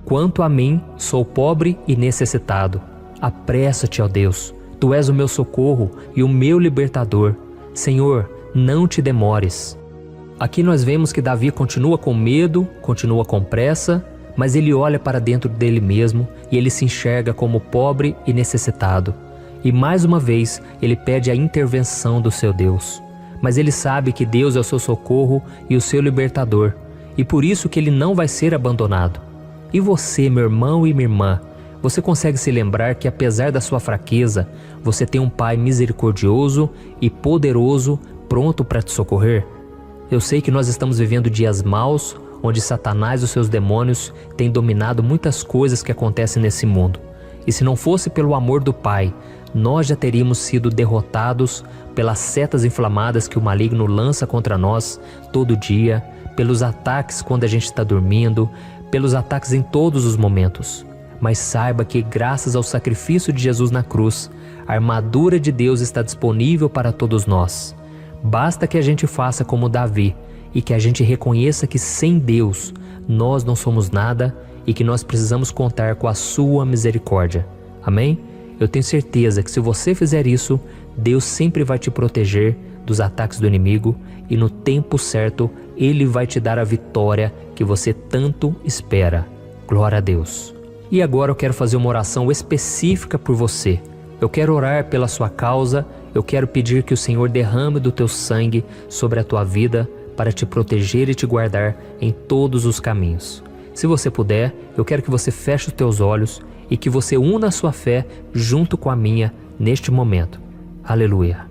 quanto a mim, sou pobre e necessitado. Apressa-te, ó Deus, tu és o meu socorro e o meu libertador. Senhor, não te demores. Aqui nós vemos que Davi continua com medo, continua com pressa, mas ele olha para dentro dele mesmo e ele se enxerga como pobre e necessitado. E mais uma vez ele pede a intervenção do seu Deus. Mas ele sabe que Deus é o seu socorro e o seu libertador, e por isso que ele não vai ser abandonado. E você, meu irmão e minha irmã, você consegue se lembrar que apesar da sua fraqueza, você tem um Pai misericordioso e poderoso pronto para te socorrer? Eu sei que nós estamos vivendo dias maus, onde Satanás e os seus demônios têm dominado muitas coisas que acontecem nesse mundo. E se não fosse pelo amor do Pai, nós já teríamos sido derrotados pelas setas inflamadas que o maligno lança contra nós todo dia, pelos ataques quando a gente está dormindo, pelos ataques em todos os momentos. Mas saiba que graças ao sacrifício de Jesus na cruz, a armadura de Deus está disponível para todos nós. Basta que a gente faça como Davi e que a gente reconheça que sem Deus nós não somos nada e que nós precisamos contar com a sua misericórdia. Amém? Eu tenho certeza que se você fizer isso, Deus sempre vai te proteger dos ataques do inimigo e no tempo certo Ele vai te dar a vitória que você tanto espera. Glória a Deus. E agora eu quero fazer uma oração específica por você. Eu quero orar pela sua causa, eu quero pedir que o Senhor derrame do teu sangue sobre a tua vida para te proteger e te guardar em todos os caminhos. Se você puder, eu quero que você feche os teus olhos e que você una a sua fé junto com a minha neste momento. Aleluia.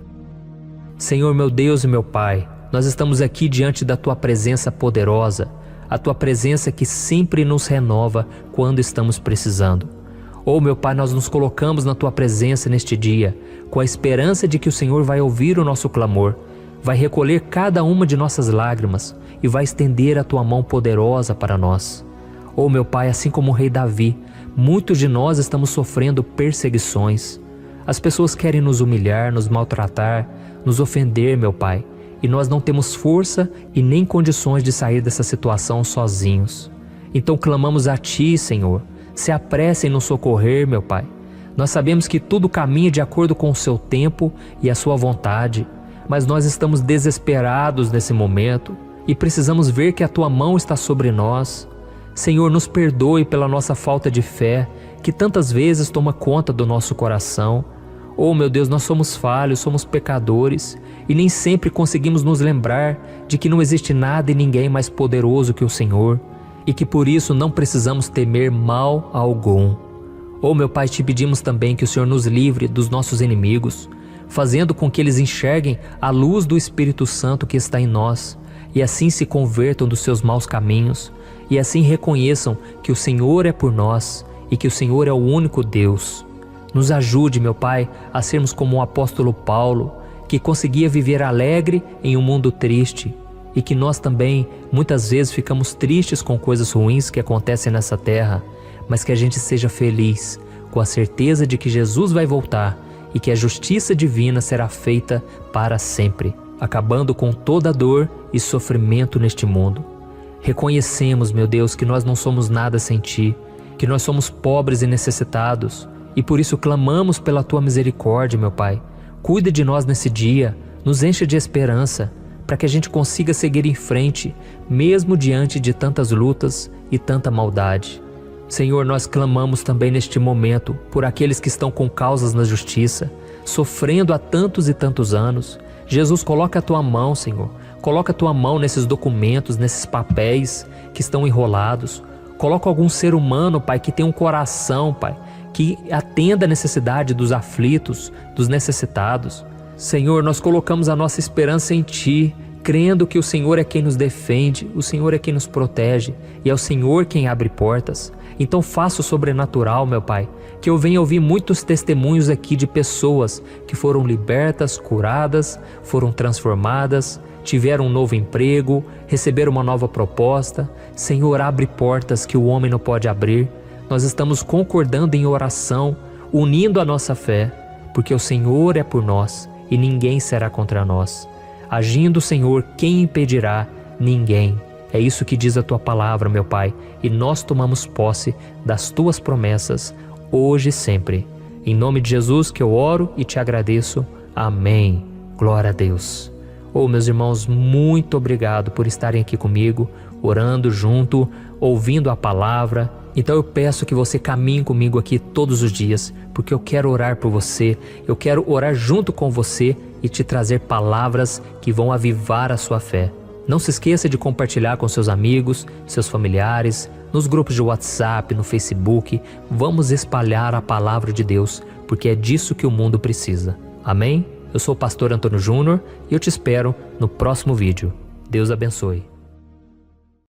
Senhor, meu Deus e meu Pai, nós estamos aqui diante da Tua presença poderosa, a Tua presença que sempre nos renova quando estamos precisando. Oh, meu Pai, nós nos colocamos na Tua presença neste dia, com a esperança de que o Senhor vai ouvir o nosso clamor, vai recolher cada uma de nossas lágrimas e vai estender a Tua mão poderosa para nós. Oh, meu Pai, assim como o rei Davi, muitos de nós estamos sofrendo perseguições. As pessoas querem nos humilhar, nos maltratar, nos ofender, meu Pai, e nós não temos força e nem condições de sair dessa situação sozinhos. Então clamamos a Ti, Senhor, se apresse em nos socorrer, meu Pai. Nós sabemos que tudo caminha de acordo com o Seu tempo e a Sua vontade, mas nós estamos desesperados nesse momento e precisamos ver que a Tua mão está sobre nós. Senhor, nos perdoe pela nossa falta de fé, que tantas vezes toma conta do nosso coração. Oh, meu Deus, nós somos falhos, somos pecadores e nem sempre conseguimos nos lembrar de que não existe nada e ninguém mais poderoso que o Senhor e que por isso não precisamos temer mal algum. Oh, meu Pai, te pedimos também que o Senhor nos livre dos nossos inimigos, fazendo com que eles enxerguem a luz do Espírito Santo que está em nós e assim se convertam dos seus maus caminhos e assim reconheçam que o Senhor é por nós e que o Senhor é o único Deus. Nos ajude, meu Pai, a sermos como o apóstolo Paulo, que conseguia viver alegre em um mundo triste, e que nós também muitas vezes ficamos tristes com coisas ruins que acontecem nessa terra, mas que a gente seja feliz, com a certeza de que Jesus vai voltar e que a justiça divina será feita para sempre, acabando com toda dor e sofrimento neste mundo. Reconhecemos, meu Deus, que nós não somos nada sem Ti, que nós somos pobres e necessitados, e por isso clamamos pela Tua misericórdia, meu Pai. Cuida de nós nesse dia, nos encha de esperança, para que a gente consiga seguir em frente, mesmo diante de tantas lutas e tanta maldade. Senhor, nós clamamos também neste momento por aqueles que estão com causas na justiça, sofrendo há tantos e tantos anos. Jesus, coloca a Tua mão, Senhor. Coloca a Tua mão nesses documentos, nesses papéis que estão enrolados. Coloca algum ser humano, Pai, que tem um coração, Pai, que atenda a necessidade dos aflitos, dos necessitados. Senhor, nós colocamos a nossa esperança em Ti, crendo que o Senhor é quem nos defende, o Senhor é quem nos protege e é o Senhor quem abre portas. Então faça o sobrenatural, meu Pai, que eu venha ouvir muitos testemunhos aqui de pessoas que foram libertas, curadas, foram transformadas, tiveram um novo emprego, receberam uma nova proposta. Senhor, abre portas que o homem não pode abrir. Nós estamos concordando em oração, unindo a nossa fé, porque o Senhor é por nós e ninguém será contra nós. Agindo o Senhor, quem impedirá? Ninguém. É isso que diz a Tua palavra, meu Pai, e nós tomamos posse das Tuas promessas, hoje e sempre. Em nome de Jesus que eu oro e te agradeço. Amém. Glória a Deus. Meus irmãos, muito obrigado por estarem aqui comigo, orando junto, ouvindo a palavra. Então eu peço que você caminhe comigo aqui todos os dias, porque eu quero orar por você, eu quero orar junto com você e te trazer palavras que vão avivar a sua fé. Não se esqueça de compartilhar com seus amigos, seus familiares, nos grupos de WhatsApp, no Facebook. Vamos espalhar a palavra de Deus, porque é disso que o mundo precisa. Amém? Eu sou o pastor Antônio Júnior e eu te espero no próximo vídeo. Deus abençoe.